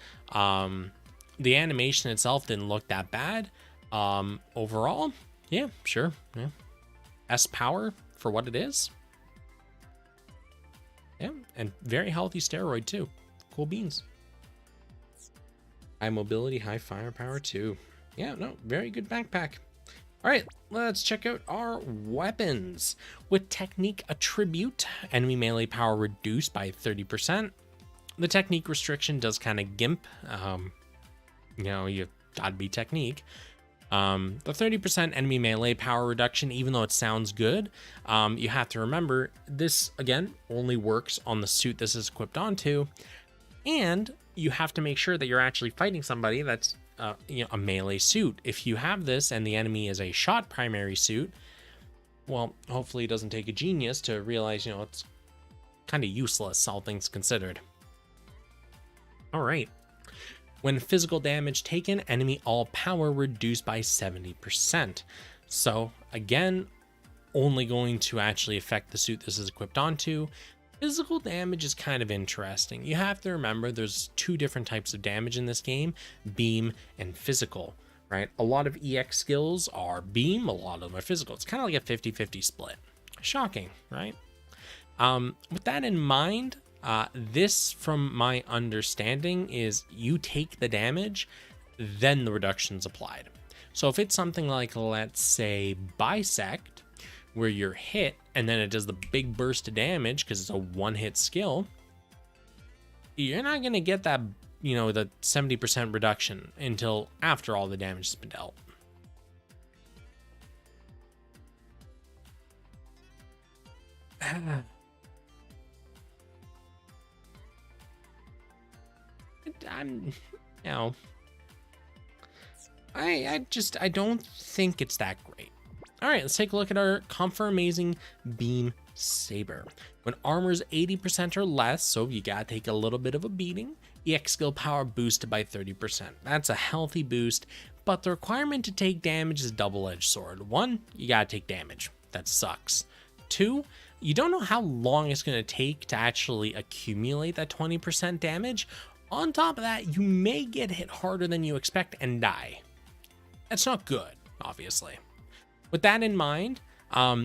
The animation itself didn't look that bad. Overall, yeah, sure. Yeah. S Power for what it is. Yeah, and very healthy steroid too. Cool beans. High mobility, high firepower too. Yeah, no, very good backpack. All right, let's check out our weapons. With technique attribute, enemy melee power reduced by 30%. The technique restriction does kind of gimp. You know, you've got to be technique. The 30% enemy melee power reduction, even though it sounds good, you have to remember this, again, only works on the suit this is equipped onto. And you have to make sure that you're actually fighting somebody that's you know, a melee suit. If you have this and the enemy is a shot primary suit, well, hopefully it doesn't take a genius to realize, you know, it's kind of useless, all things considered. All right. When physical damage taken, enemy all power reduced by 70%. So again, only going to actually affect the suit this is equipped onto. Physical damage is kind of interesting. You have to remember there's two different types of damage in this game, beam and physical, right? A lot of EX skills are beam, a lot of them are physical. It's kind of like a 50-50 split. Shocking, right? With that in mind, this, from my understanding, is you take the damage, then the reduction's applied. So if it's something like, let's say, Bisect, where you're hit and then it does the big burst of damage because it's a one-hit skill, you're not going to get that, you know, the 70% reduction until after all the damage has been dealt. I'm, you know, I don't think it's that great. All right, let's take a look at our Comfort Amazing Beam Saber. When armor is 80% or less, so you gotta take a little bit of a beating, EX skill power boosted by 30%. That's a healthy boost, but the requirement to take damage is a double-edged sword. One, you gotta take damage. That sucks. Two, you don't know how long it's gonna take to actually accumulate that 20% damage. On top of that, you may get hit harder than you expect and die. That's not good, obviously. With that in mind,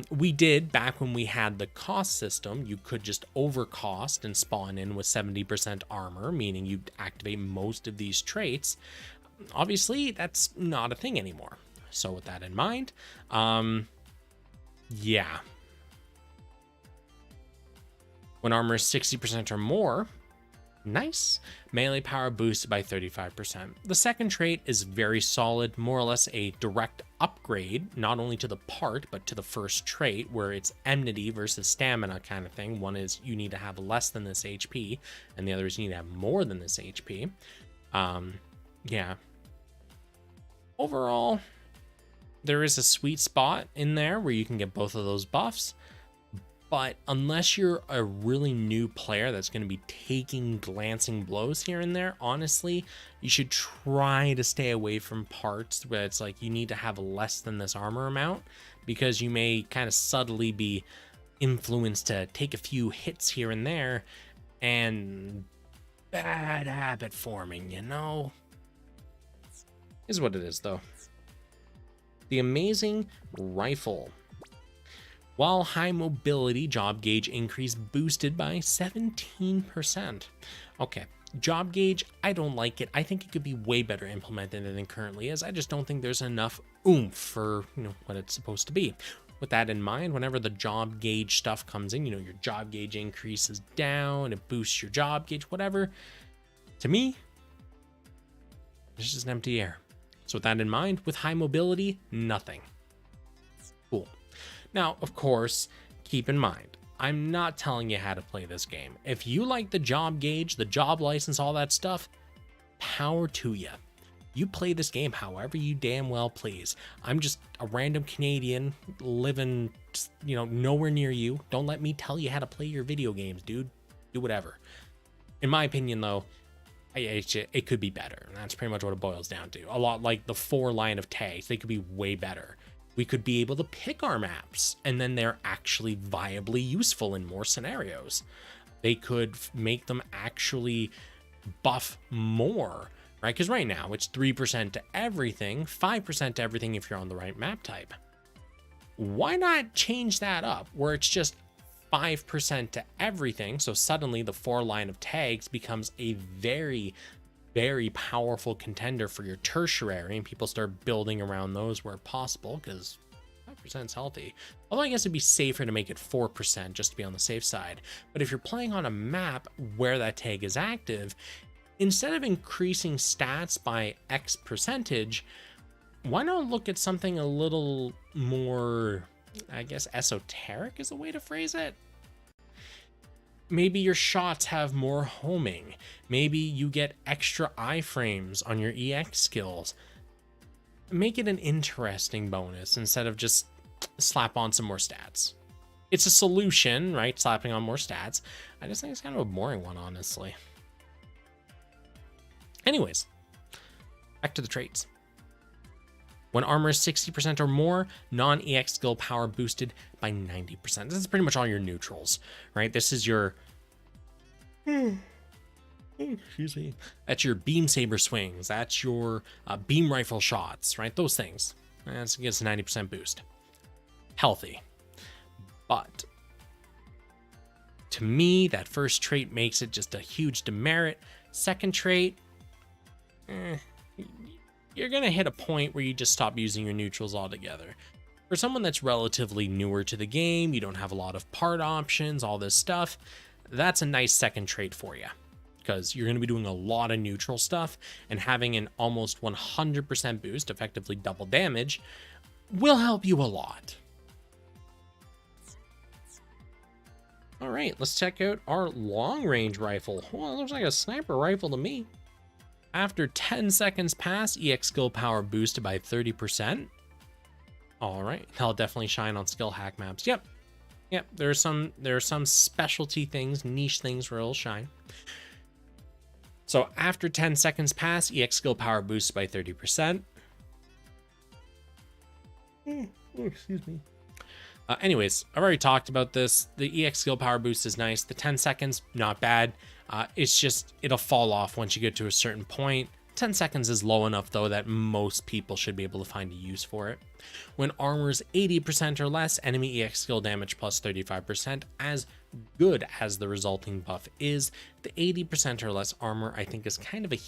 we did, back when we had the cost system, you could just overcost and spawn in with 70% armor, meaning you activate most of these traits. Obviously, that's not a thing anymore. So with that in mind, yeah. When armor is 60% or more, Nice. Melee power boosted by 35%. The second trait is very solid, more or less a direct upgrade, not only to the part, but to the first trait, where it's enmity versus stamina kind of thing. One is you need to have less than this HP, and the other is you need to have more than this HP. Yeah. Overall, there is a sweet spot in there where you can get both of those buffs. But unless you're a really new player that's going to be taking glancing blows here and there, honestly, you should try to stay away from parts where it's like you need to have less than this armor amount, because you may kind of subtly be influenced to take a few hits here and there, and bad habit forming, you know? Is what it is, though. The amazing rifle. While high mobility, job gauge increase boosted by 17%. Okay, job gauge, I don't like it. I think it could be way better implemented than it currently is. I just don't think there's enough oomph for, what it's supposed to be. With that in mind, whenever the job gauge stuff comes in, your job gauge increases down, it boosts your job gauge, whatever. To me, it's just empty air. So with that in mind, with high mobility, nothing. Cool. Now, of course, keep in mind, I'm not telling you how to play this game. If you like the job gauge, the job license, all that stuff, power to you. You play this game however you damn well please. I'm just a random Canadian living, nowhere near you. Don't let me tell you how to play your video games, dude. Do whatever. In my opinion, though, it could be better. And that's pretty much what it boils down to. A lot like the 4 line of tags, they could be way better. We could be able to pick our maps, and then they're actually viably useful in more scenarios. They could make them actually buff more, right? Because right now it's 3% to everything, 5% to everything if you're on the right map type. Why not change that up where it's just 5% to everything? So suddenly the 4 line of tags becomes a very, very powerful contender for your tertiary, and people start building around those where possible, because 5% is healthy. Although I guess it'd be safer to make it 4% just to be on the safe side. But if you're playing on a map where that tag is active, instead of increasing stats by X percentage, why not look at something a little more, I guess, esoteric is a way to phrase it? Maybe your shots have more homing. Maybe you get extra iframes on your EX skills. Make it an interesting bonus instead of just slap on some more stats. It's a solution, right? Slapping on more stats. I just think it's kind of a boring one, honestly. Anyways, back to the traits. When armor is 60% or more, non-EX skill power boosted by 90%. This is pretty much all your neutrals, right? This is your... excuse me. That's your beam saber swings. That's your beam rifle shots, right? Those things. That's against a 90% boost. Healthy. But to me, that first trait makes it just a huge demerit. Second trait, you're going to hit a point where you just stop using your neutrals altogether. For someone that's relatively newer to the game, you don't have a lot of part options, all this stuff, that's a nice second trait for you, because you're going to be doing a lot of neutral stuff, and having an almost 100% boost, effectively double damage, will help you a lot. All right, let's check out our long range rifle. Well, it looks like a sniper rifle to me. After 10 seconds pass, EX skill power boosted by 30%. All right, that'll definitely shine on skill hack maps. Yep, there are some specialty things, niche things where it'll shine. So after 10 seconds pass, EX skill power boosted by 30%. Excuse me. Anyways, I've already talked about this. The EX skill power boost is nice. The 10 seconds, not bad. It's just, it'll fall off once you get to a certain point. 10 seconds is low enough, though, that most people should be able to find a use for it. When armor is 80% or less, enemy EX skill damage plus 35%. As good as the resulting buff is, the 80% or less armor, I think, is kind of a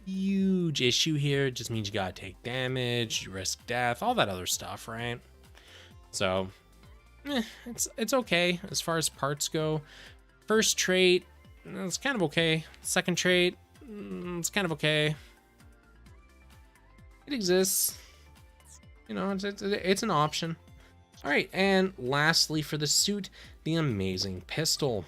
huge issue here. It just means you gotta take damage, you risk death, all that other stuff, right? So, it's okay as far as parts go. First trait, it's kind of okay. Second trait, it's kind of okay. It exists. You know, it's an option. All right, and lastly for the suit, the amazing pistol.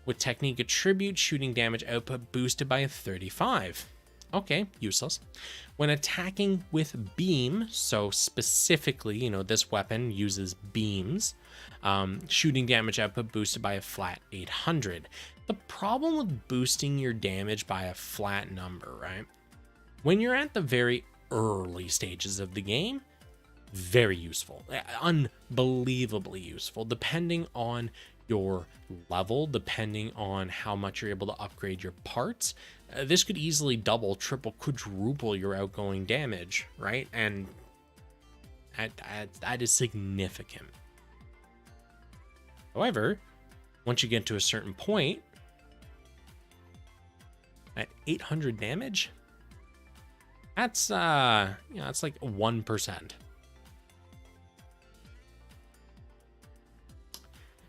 With technique attribute, shooting damage output boosted by 35. Okay, useless. When attacking with beam, so specifically, you know, this weapon uses beams, shooting damage output boosted by a flat 800. The problem with boosting your damage by a flat number, right? When you're at the very early stages of the game, very useful, unbelievably useful, depending on your level, depending on how much you're able to upgrade your parts. This could easily double, triple, quadruple your outgoing damage, right? And that is significant. However, once you get to a certain point, at 800 damage, that's that's like 1%.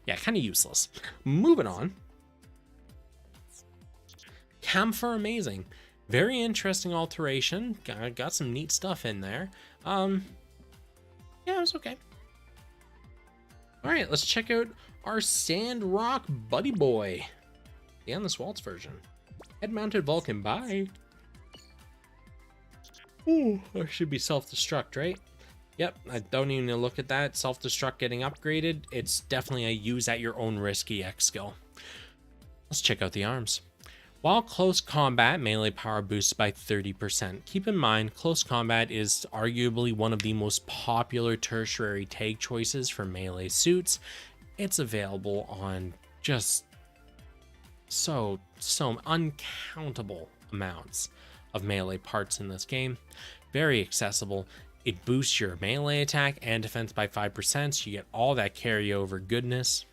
Yeah, kind of useless. Moving on. Camphor amazing. Very interesting alteration. Got some neat stuff in there. Yeah, it was okay. All right, let's check out our Sandrock Buddy Boy. The Endless Waltz version. Head-mounted Vulcan, bye. Ooh, or should be self-destruct, right? Yep, I don't even look at that. Self-destruct getting upgraded. It's definitely a use at your own risk EX skill. Let's check out the arms. While close combat, melee power boosts by 30%. Keep in mind, close combat is arguably one of the most popular tertiary tag choices for melee suits. It's available on just so uncountable amounts of melee parts in this game. Very accessible. It boosts your melee attack and defense by 5%, so you get all that carryover goodness.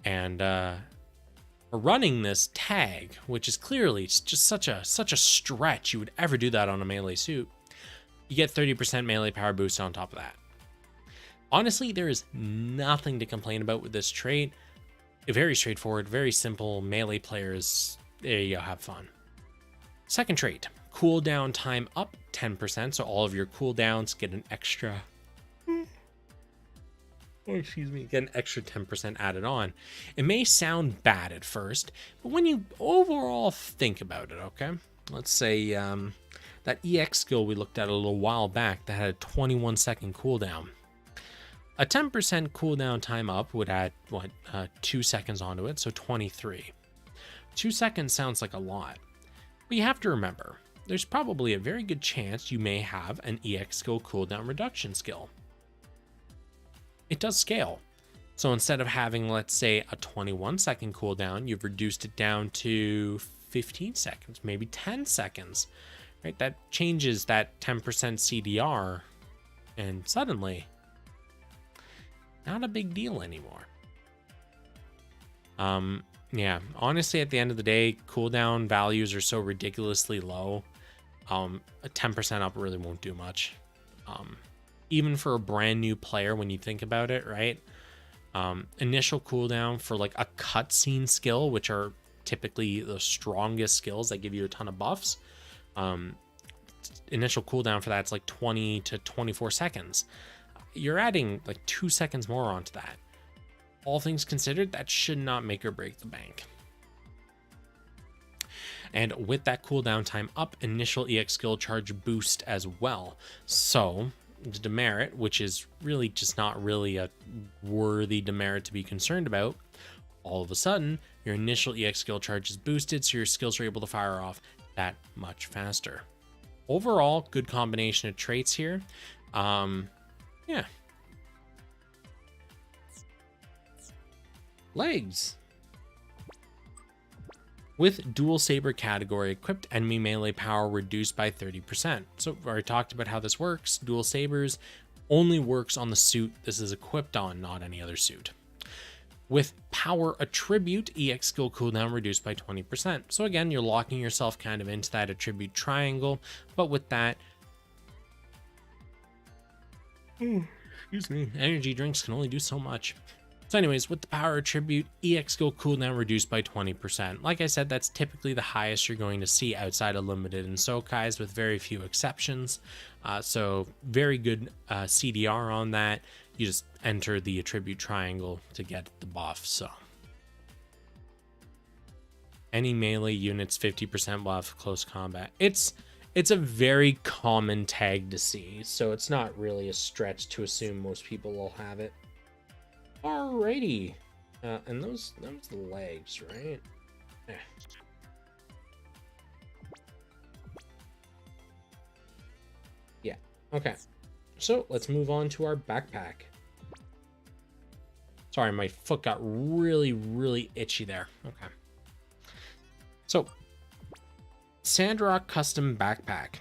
And for running this tag, which is clearly just such a stretch you would ever do that on a melee suit, you get 30% melee power boost on top of that. Honestly, there is nothing to complain about with this trait. Very straightforward, very simple. Melee players, there you go, have fun. Second trait, cooldown time up 10%, so all of your cooldowns get an extra get an extra 10% added on. It may sound bad at first, but when you overall think about it, okay? Let's say that EX skill we looked at a little while back that had a 21-second cooldown. A 10% cooldown time up would add, 2 seconds onto it, so 23. 2 seconds sounds like a lot, but you have to remember, there's probably a very good chance you may have an EX skill cooldown reduction skill. It does scale. So instead of having, let's say, a 21-second cooldown, you've reduced it down to 15 seconds, maybe 10 seconds, right? That changes that 10% CDR, and suddenly, not a big deal anymore. Yeah, honestly, at the end of the day, cooldown values are so ridiculously low. A 10% up really won't do much. Even for a brand new player, when you think about it, right? Initial cooldown for like a cutscene skill, which are typically the strongest skills that give you a ton of buffs. Initial cooldown for that's like 20 to 24 seconds. You're adding like 2 seconds more onto that. All things considered, that should not make or break the bank. And with that cooldown time up, initial EX skill charge boost as well. So the demerit, which is really just not really a worthy demerit to be concerned about, all of a sudden your initial EX skill charge is boosted, so your skills are able to fire off that much faster. Overall, good combination of traits here. Yeah. Legs. With dual saber category equipped, enemy melee power reduced by 30%. So I've already talked about how this works. Dual sabers only works on the suit this is equipped on, not any other suit. With power attribute, EX skill cooldown reduced by 20%. So again, you're locking yourself kind of into that attribute triangle, but with that, excuse me, energy drinks can only do so much. So anyways, with the power attribute, EX skill cooldown reduced by 20%. Like I said, that's typically the highest you're going to see outside of limited and Sokais, with very few exceptions. So very good CDR on that. You just enter the attribute triangle to get the buff. So any melee units 50% will have close combat. It's a very common tag to see, so it's not really a stretch to assume most people will have it. Alrighty, and those the legs, right? Yeah. Yeah. Okay. So let's move on to our backpack. Sorry, my foot got really itchy there. Okay. So, Sandrock custom backpack.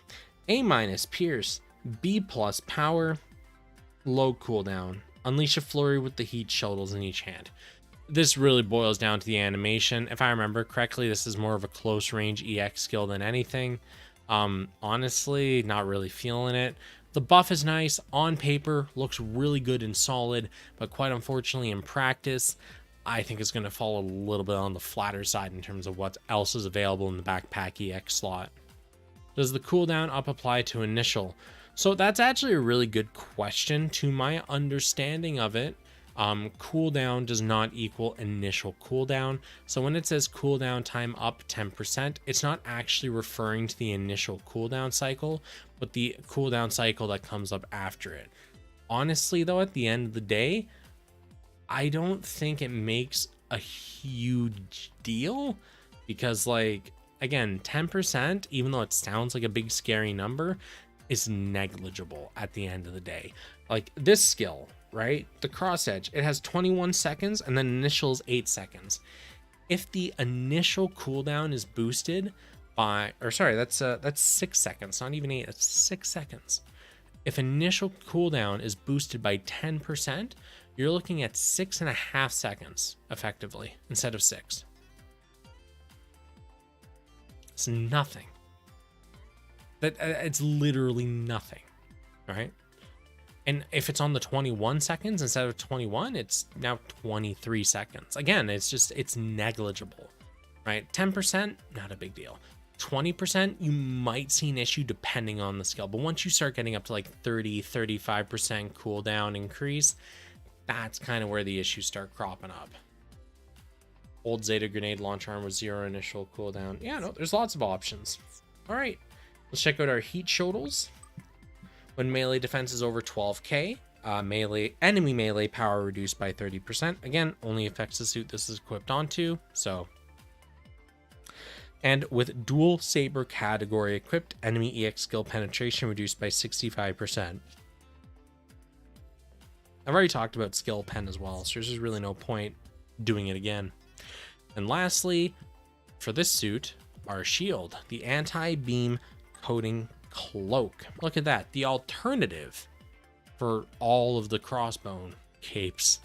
A- pierce, B+ power, low cooldown. Unleash a flurry with the heat shuttles in each hand. This really boils down to the animation. If I remember correctly, this is more of a close range EX skill than anything. Honestly, not really feeling it. The buff is nice on paper, looks really good and solid, but quite unfortunately in practice, I think it's going to fall a little bit on the flatter side in terms of what else is available in the backpack EX slot. Does the cooldown up apply to initial? So that's actually a really good question. To my understanding of it, cooldown does not equal initial cooldown. So when it says cooldown time up 10%, it's not actually referring to the initial cooldown cycle, but the cooldown cycle that comes up after it. Honestly though, at the end of the day, I don't think it makes a huge deal, because like, again, 10%, even though it sounds like a big scary number, is negligible at the end of the day. Like this skill, right? The cross edge, it has 21 seconds and then initials 8 seconds. If the initial cooldown is boosted by, or sorry, that's 6 seconds, not even 8, that's 6 seconds. If initial cooldown is boosted by 10%, you're looking at 6.5 seconds effectively instead of 6. It's nothing. It's literally nothing, right? And if it's on the 21 seconds instead of 21, it's now 23 seconds. Again, it's negligible, right? 10%, not a big deal. 20%, you might see an issue depending on the skill. But once you start getting up to like 30, 35% cooldown increase, that's kind of where the issues start cropping up. Old Zeta grenade launch arm with 0 initial cooldown. Yeah, no, there's lots of options. All right, let's check out our heat shuttles. When melee defense is over 12k, enemy melee power reduced by 30%. Again, only affects the suit this is equipped onto. So, and with dual saber category equipped, enemy EX skill penetration reduced by 65%. I've already talked about skill pen as well, so there's just really no point doing it again. And lastly, for this suit, our shield, the anti-beam coating cloak. Look at that, the alternative for all of the crossbone capes.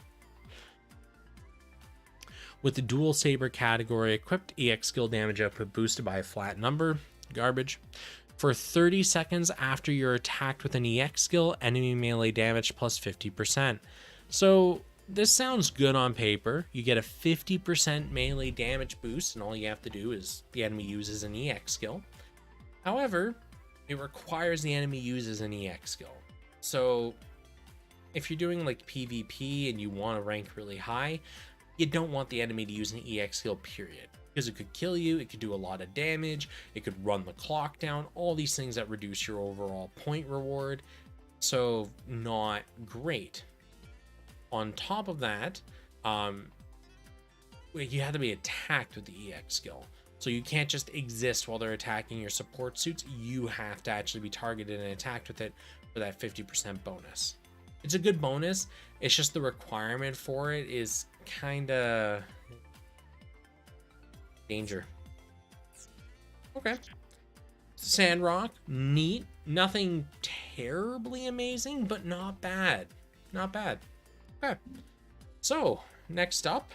With the dual saber category equipped, EX skill damage output boosted by a flat number. Garbage. For 30 seconds after you're attacked with an EX skill, enemy melee damage plus 50%. So this sounds good on paper. You get a 50% melee damage boost, and all you have to do is the enemy uses an EX skill. However, it requires the enemy uses an EX skill. So if you're doing like PvP and you want to rank really high, you don't want the enemy to use an EX skill, period. Because it could kill you, it could do a lot of damage, it could run the clock down, all these things that reduce your overall point reward. So not great. On top of that, you have to be attacked with the EX skill. So you can't just exist while they're attacking your support suits. You have to actually be targeted and attacked with it for that 50% bonus. It's a good bonus. It's just the requirement for it is kind of danger. Okay. Sandrock, neat. Nothing terribly amazing, but not bad. Not bad. Okay. So, next up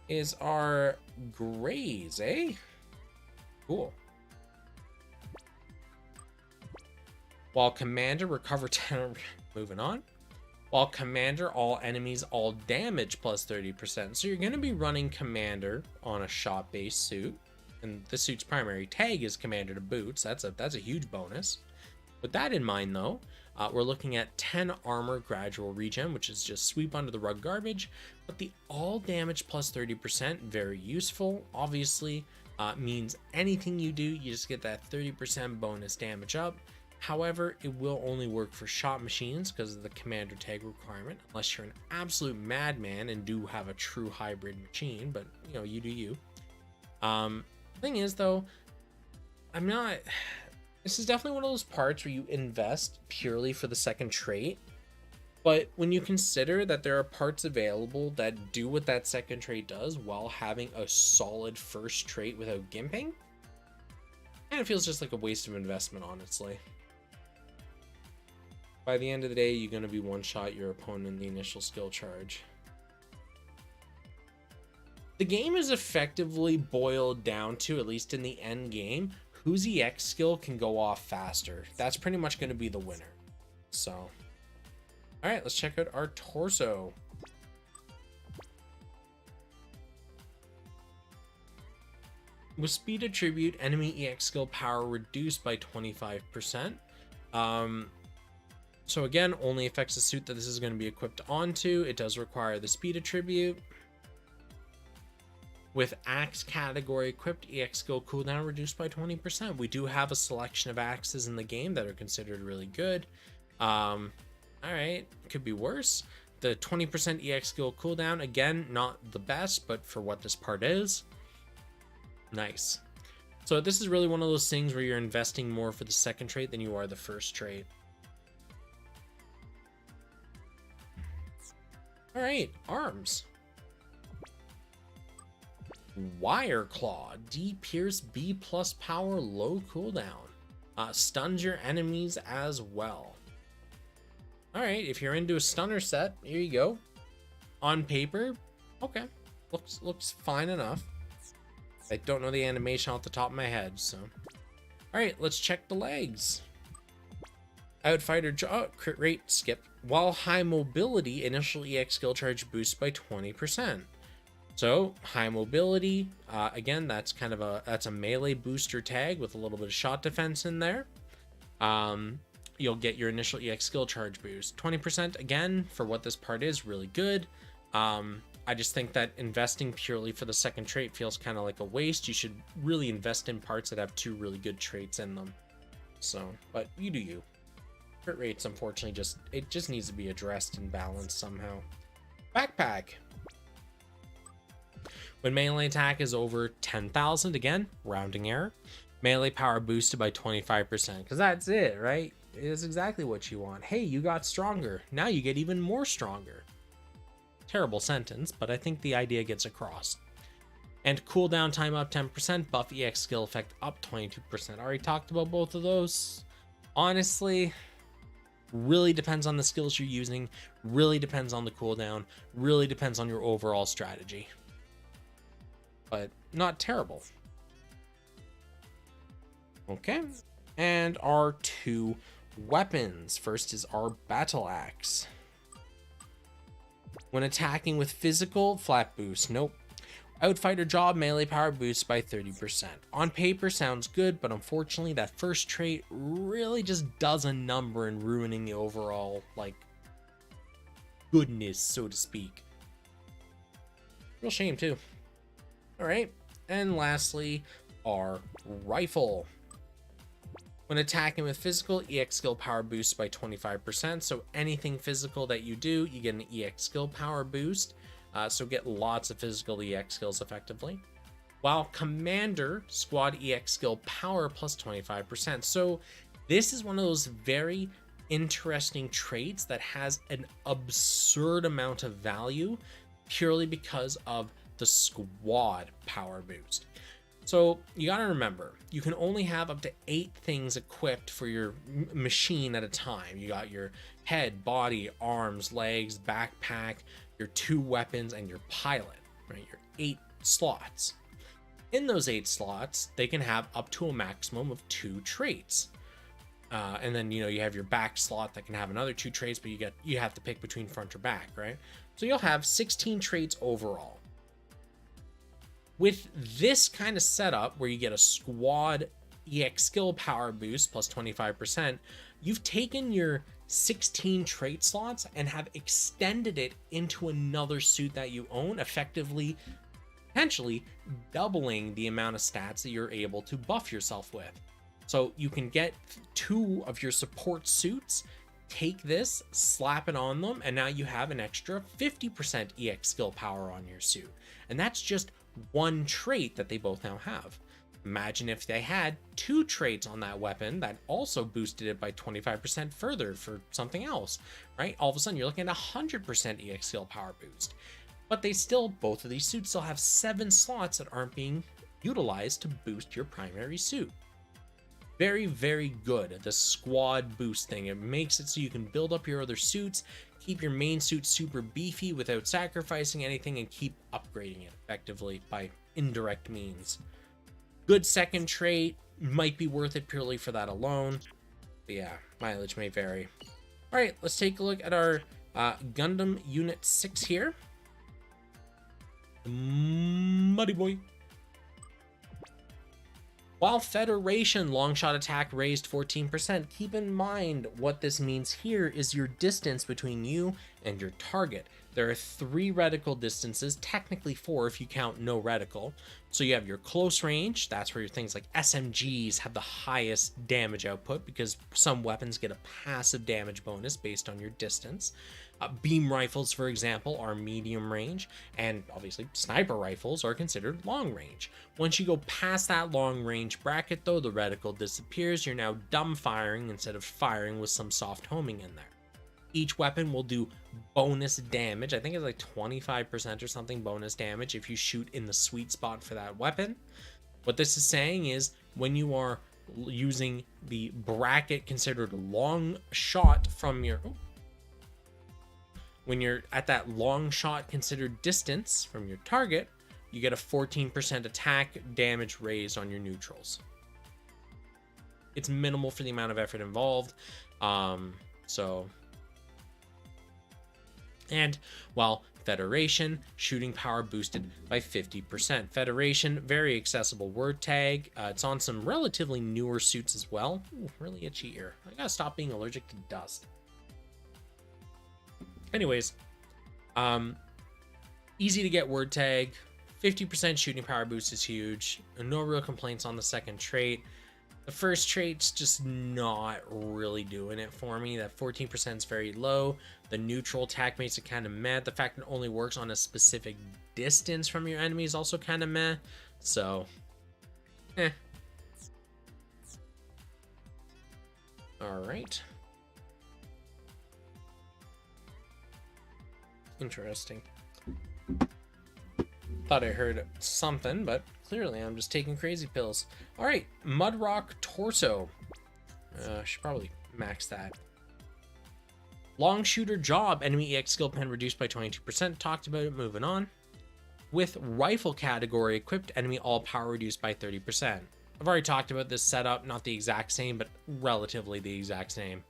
is our grays, eh? Cool. While Commander recover 10, moving on. while Commander, all enemies, all damage plus 30%. So you're going to be running Commander on a shot-based suit, and the suit's primary tag is Commander to boots. That's a huge bonus. With that in mind, though, we're looking at 10 armor gradual regen, which is just sweep under the rug garbage, but the all damage plus 30%, very useful. Obviously, means anything you do, you just get that 30% bonus damage up. However, it will only work for shot machines because of the commander tag requirement, unless you're an absolute madman and do have a true hybrid machine, but you know, you do you. Thing is though, this is definitely one of those parts where you invest purely for the second trait, but when you consider that there are parts available that do what that second trait does while having a solid first trait without gimping, and it feels just like a waste of investment, honestly. By the end of the day, you're going to be one-shot your opponent in the initial skill charge. The game is effectively boiled down to, at least in the end game, whose EX skill can go off faster. That's pretty much going to be the winner. So, all right, let's check out our torso. With speed attribute, enemy EX skill power reduced by 25%. So again, only affects the suit that this is going to be equipped onto. It does require the speed attribute. With axe category equipped, EX skill cooldown reduced by 20%. We do have a selection of axes in the game that are considered really good. All right, could be worse. The 20% EX skill cooldown, again, not the best, but for what this part is, nice. So this is really one of those things where you're investing more for the second trait than you are the first trait. All right, arms. Wire Claw, D Pierce, B plus power, low cooldown. Stuns your enemies as well. All right, if you're into a stunner set, here you go. On paper, okay, looks fine enough. I don't know the animation off the top of my head, so. All right, let's check the legs. Outfighter jaw, crit rate, skip. While high mobility, initial EX skill charge boosts by 20%. So high mobility, again, that's kind of a melee booster tag with a little bit of shot defense in there. You'll get your initial EX skill charge boost. 20% again for what this part is, really good. I just think that investing purely for the second trait feels kind of like a waste. You should really invest in parts that have two really good traits in them. So, but you do you. Crit rates, unfortunately, just needs to be addressed and balanced somehow. Backpack. When melee attack is over 10,000, again, rounding error, melee power boosted by 25%, because that's it, right? It is exactly what you want. Hey, you got stronger. Now you get even more stronger. Terrible sentence, but I think the idea gets across. And cooldown time up 10%, buff EX skill effect up 22%. Already talked about both of those. Honestly, really depends on the skills you're using, really depends on the cooldown, really depends on your overall strategy. But not terrible. Okay, and our two weapons. First is our battle axe. When attacking with physical, flat boost, nope. Outfighter job, melee power boosts by 30%. On paper sounds good, but unfortunately that first trait really just does a number in ruining the overall, like, goodness, so to speak. Real shame too. All right, and lastly, our rifle. When attacking with physical, EX skill power boosts by 25%. So anything physical that you do, you get an EX skill power boost. So get lots of physical EX skills effectively. While commander, squad EX skill power plus 25%. So this is one of those very interesting traits that has an absurd amount of value purely because of the squad power boost. So you gotta remember, you can only have up to 8 things equipped for your machine at a time. You got your head, body, arms, legs, backpack, your 2 weapons, and your pilot, right? Your 8 slots. In those 8 slots, they can have up to a maximum of 2 traits. And then, you know, you have your back slot that can have another 2 traits, but you have to pick between front or back, right? So you'll have 16 traits overall. With this kind of setup where you get a squad EX skill power boost plus 25%, you've taken your 16 trait slots and have extended it into another suit that you own, effectively, potentially doubling the amount of stats that you're able to buff yourself with. So you can get 2 of your support suits, take this, slap it on them, and now you have an extra 50% EX skill power on your suit. And that's just 1 trait that they both now have. Imagine if they had 2 traits on that weapon that also boosted it by 25% further for something else, right? All of a sudden you're looking at 100% EX skill power boost. But they still, both of these suits still have 7 slots that aren't being utilized to boost your primary suit. Very, very good, the squad boost thing. It makes it so you can build up your other suits, keep your main suit super beefy without sacrificing anything, and keep upgrading it effectively by indirect means. Good second trait, might be worth it purely for that alone. But yeah, mileage may vary. All right, let's take a look at our Gundam Unit 6 here. Muddy boy. While Federation long shot attack raised 14%, keep in mind what this means here is your distance between you and your target. There are 3 reticle distances, technically 4 if you count no reticle. So you have your close range, that's where your things like SMGs have the highest damage output because some weapons get a passive damage bonus based on your distance. Beam rifles, for example, are medium range, and obviously sniper rifles are considered long range. Once you go past that long range bracket though, the reticle disappears. You're now dumb firing instead of firing with some soft homing in there. Each weapon will do bonus damage. I think it's like 25% or something bonus damage if you shoot in the sweet spot for that weapon. What this is saying is when you are using the bracket considered long shot from your... When you're at that long shot considered distance from your target, you get a 14% attack damage raised on your neutrals. It's minimal for the amount of effort involved. And while Federation, shooting power boosted by 50%. Federation, very accessible word tag. It's on some relatively newer suits as well. Ooh, really itchy ear. I gotta stop being allergic to dust. Anyways, easy to get word tag, 50% shooting power boost is huge, and no real complaints on the second trait. The first trait's just not really doing it for me. That 14% is very low. The neutral attack makes it kind of meh. The fact that it only works on a specific distance from your enemy is also kind of meh. So, all right. Interesting. Thought I heard something, but clearly I'm just taking crazy pills. All right, Mudrock Torso. Should probably max that. Long shooter job, enemy EX skill pen reduced by 22%. Talked about it, moving on. With rifle category equipped, enemy all power reduced by 30%. I've already talked about this setup, not the exact same, but relatively the exact same.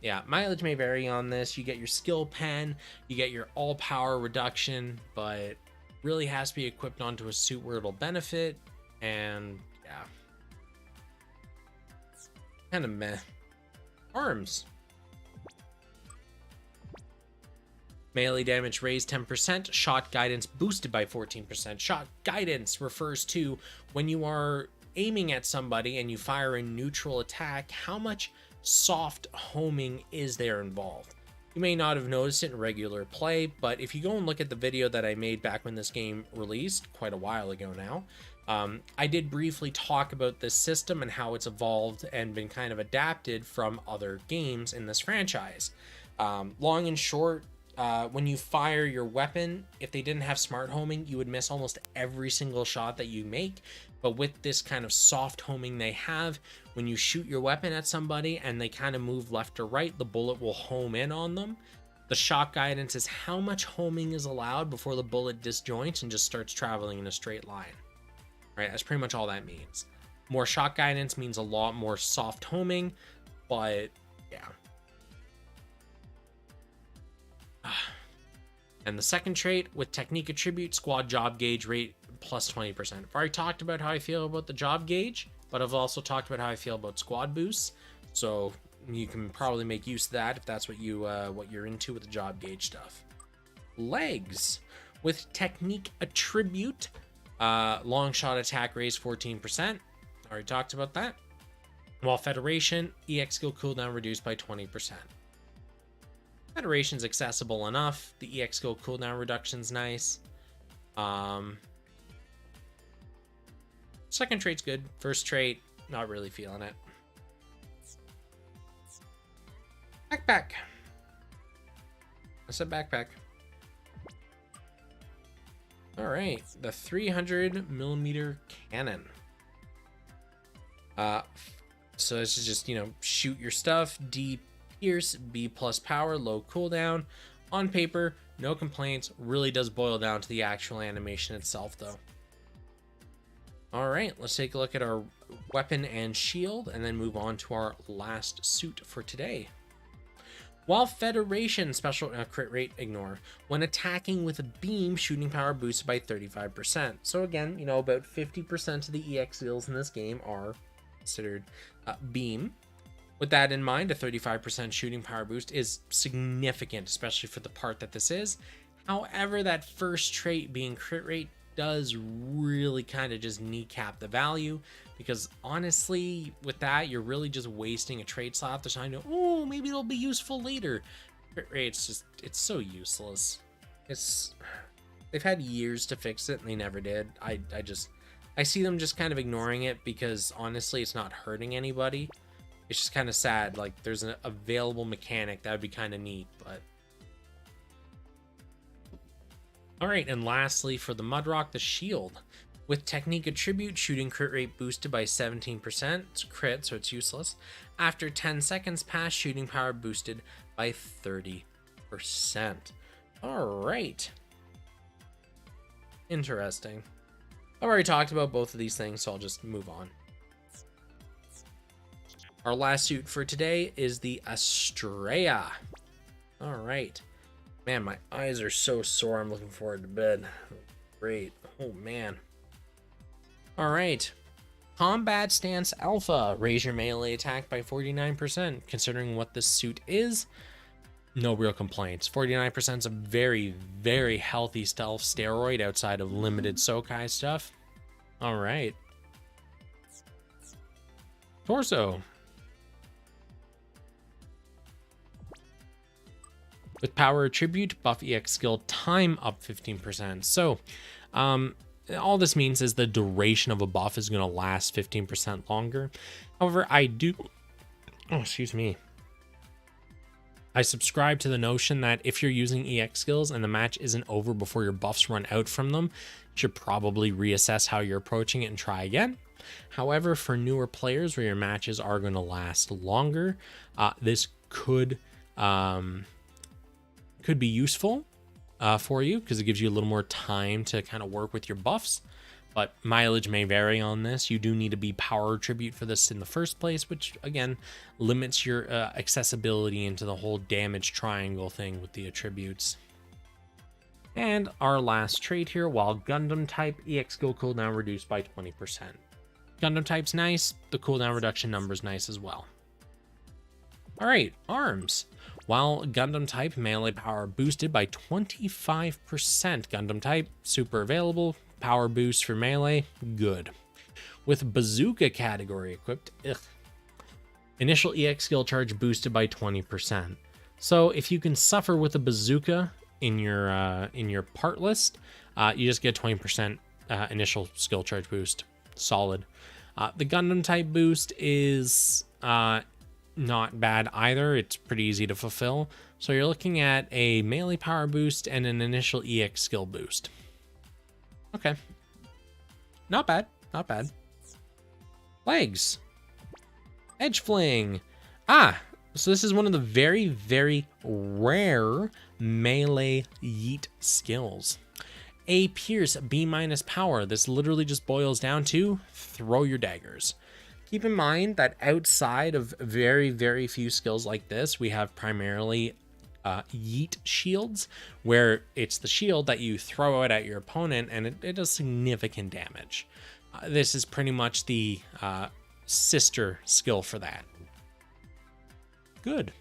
Yeah, mileage may vary on this. You get your skill pen, you get your all power reduction, but really has to be equipped onto a suit where it'll benefit, and yeah, kind of meh. Arms. Melee damage raised 10%, shot guidance boosted by 14%. Shot guidance refers to when you are aiming at somebody and you fire a neutral attack, how much soft homing is there involved. You may not have noticed it in regular play, but if you go and look at the video that I made back when this game released quite a while ago now, I did briefly talk about this system and how it's evolved and been kind of adapted from other games in this franchise. Long and short, when you fire your weapon, if they didn't have smart homing, you would miss almost every single shot that you make. But with this kind of soft homing they have, when you shoot your weapon at somebody and they kind of move left or right, the bullet will home in on them. The shot guidance is how much homing is allowed before the bullet disjoints and just starts traveling in a straight line. Right, that's pretty much all that means. More shot guidance means a lot more soft homing, but yeah. And the second trait, with technique attribute, squad job gauge rate plus 20%. I've already talked about how I feel about the job gauge, but I've also talked about how I feel about squad boosts. So you can probably make use of that if that's what you're into with the job gauge stuff. Legs, with technique attribute, long shot attack raise 14%. Already talked about that. While Federation, EX skill cooldown reduced by 20%. Federation's accessible enough. The EX skill cooldown reduction's nice. Second trait's good. First trait, not really feeling it. Backpack. I said backpack. All right, the 300mm cannon. So this is just, shoot your stuff. D pierce, B plus power, low cooldown. On paper, no complaints. Really does boil down to the actual animation itself, though. All right, let's take a look at our weapon and shield, and then move on to our last suit for today. While Federation special crit rate, ignore. When attacking with a beam, shooting power boosted by 35%. So again, about 50% of the EX skills in this game are considered beam. With that in mind, a 35% shooting power boost is significant, especially for the part that this is. However, that first trait being crit rate does really kind of just kneecap the value, because honestly, with that, you're really just wasting a trait slot. They're trying to, oh, maybe it'll be useful later. Crit rate's it's so useless. They've had years to fix it and they never did. I see them just kind of ignoring it because honestly, it's not hurting anybody. It's just kind of sad. Like, there's an available mechanic that would be kind of neat, but. All right, and lastly for the Mudrock, the shield. With technique attribute, shooting crit rate boosted by 17%. It's crit, so it's useless. After 10 seconds pass, shooting power boosted by 30%. All right. Interesting. I've already talked about both of these things, so I'll just move on. Our last suit for today is the Estrella. All right. Man, my eyes are so sore. I'm looking forward to bed. Great. Oh, man. All right. Combat Stance Alpha. Raise your melee attack by 49%. Considering what this suit is, no real complaints. 49% is a very, very healthy stealth steroid outside of limited Sokai stuff. All right. Torso. With power attribute, buff EX skill time up 15%. So, all this means is the duration of a buff is going to last 15% longer. However, I subscribe to the notion that if you're using EX skills and the match isn't over before your buffs run out from them, you should probably reassess how you're approaching it and try again. However, for newer players where your matches are going to last longer, this could be useful for you because it gives you a little more time to kind of work with your buffs, but mileage may vary on this. You do need to be power attribute for this in the first place, which again limits your accessibility into the whole damage triangle thing with the attributes. And our last trait here, while Gundam type, EX skill cooldown reduced by 20%. Gundam type's nice, the cooldown reduction number is nice as well. All right, arms. While Gundam type, melee power boosted by 25%. Gundam type, super available. Power boost for melee, good. With bazooka category equipped, initial EX skill charge boosted by 20%. So if you can suffer with a bazooka in your part list, you just get 20% initial skill charge boost. Solid. The Gundam type boost is not bad either. It's pretty easy to fulfill. So you're looking at a melee power boost and an initial EX skill boost. Okay. Not bad. Not bad. Legs. Edge fling. So this is one of the very, very rare melee yeet skills. A Pierce, B minus power. This literally just boils down to throw your daggers. Keep in mind that outside of very, very few skills like this, we have primarily yeet shields, where it's the shield that you throw out at your opponent and it does significant damage. This is pretty much the sister skill for that. Good.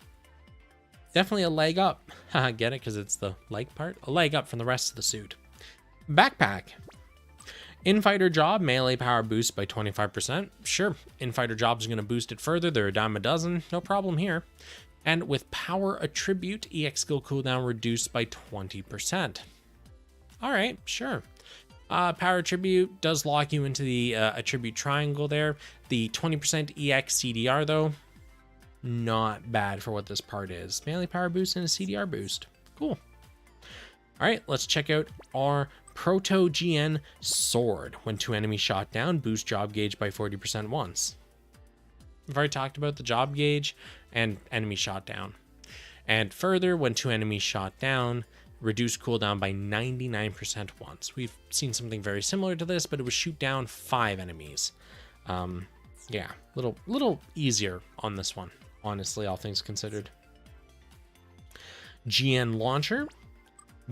Definitely a leg up. Get it? Because it's the leg part. A leg up from the rest of the suit. Backpack. Infighter job, melee power boost by 25%. Sure, Infighter job is going to boost it further. They're a dime a dozen. No problem here. And with power attribute, EX skill cooldown reduced by 20%. All right, sure. Power attribute does lock you into the attribute triangle there. The 20% EX CDR, though, not bad for what this part is. Melee power boost and a CDR boost. Cool. All right, let's check out our Proto GN sword. When 2 enemies shot down, boost job gauge by 40% once. I've already talked about the job gauge and enemy shot down. And further, when 2 enemies shot down, reduce cooldown by 99% once. We've seen something very similar to this, but it was shoot down 5 enemies. Yeah, little easier on this one, honestly, all things considered. GN launcher.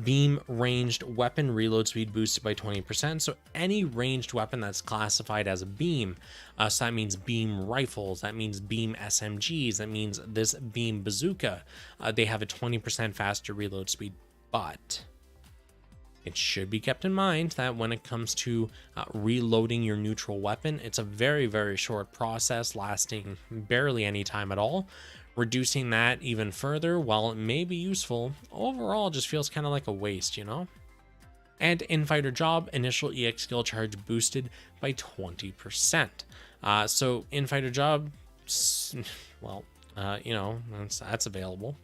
Beam ranged weapon reload speed boosted by 20%. So any ranged weapon that's classified as a beam, so that means beam rifles, that means beam SMGs, that means this beam bazooka, they have a 20% faster reload speed. But it should be kept in mind that when it comes to reloading your neutral weapon, it's a very, very short process lasting barely any time at all. Reducing that even further, while it may be useful, overall just feels kind of like a waste, you know? And Infighter job, initial EX skill charge boosted by 20%. So Infighter job, well, you know, that's available.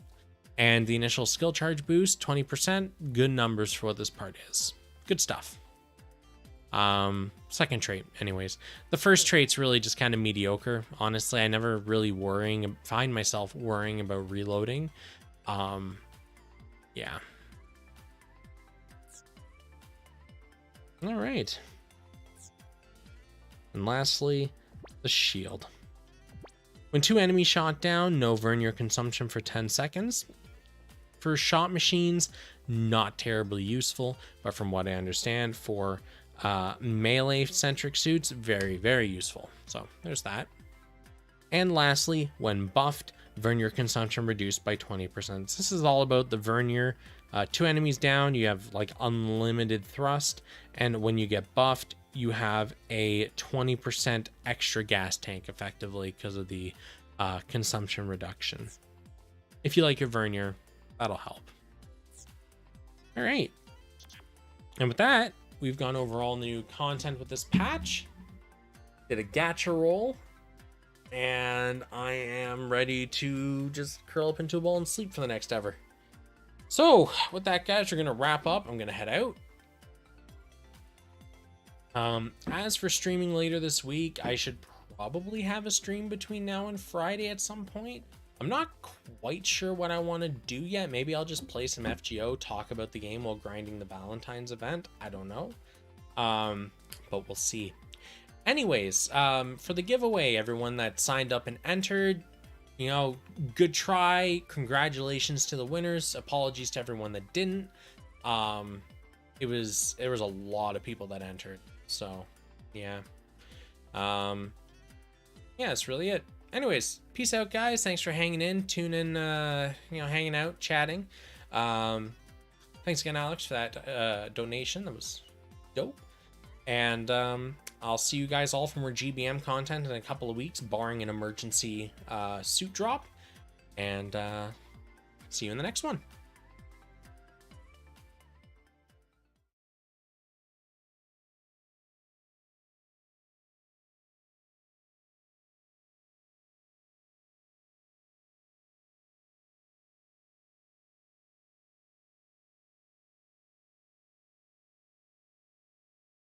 And the initial skill charge boost, 20%, good numbers for what this part is. Good stuff. Second trait, anyways. The first trait's really just kind of mediocre. Honestly, I never really find myself worrying about reloading. Yeah. All right. And lastly, the shield. When 2 enemies shot down, no Vernier consumption for 10 seconds. For shot machines, not terribly useful, but from what I understand, for melee centric suits, very, very useful. So there's that. And lastly, when buffed, Vernier consumption reduced by 20%. So this is all about the Vernier. 2 enemies down, you have like unlimited thrust, and when you get buffed, you have a 20% extra gas tank effectively because of the consumption reduction. If you like your Vernier, that'll help. All right. And with that, we've gone over all new content with this patch. Did a gacha roll. And I am ready to just curl up into a ball and sleep for the next ever. So, with that, guys, we're going to wrap up. I'm going to head out. As for streaming later this week, I should probably have a stream between now and Friday at some point. I'm not quite sure what I want to do yet. Maybe I'll just play some FGO, talk about the game while grinding the Valentine's event. I don't know. But we'll see. Anyways, for the giveaway, everyone that signed up and entered, you know, good try. Congratulations to the winners. Apologies to everyone that didn't. There was a lot of people that entered. So, yeah. Yeah, that's really it. Anyways, peace out, guys. Thanks for hanging in, tuning, hanging out, chatting. Thanks again, Alex, for that donation. That was dope. And I'll see you guys all for more GBM content in a couple of weeks, barring an emergency suit drop. And see you in the next one.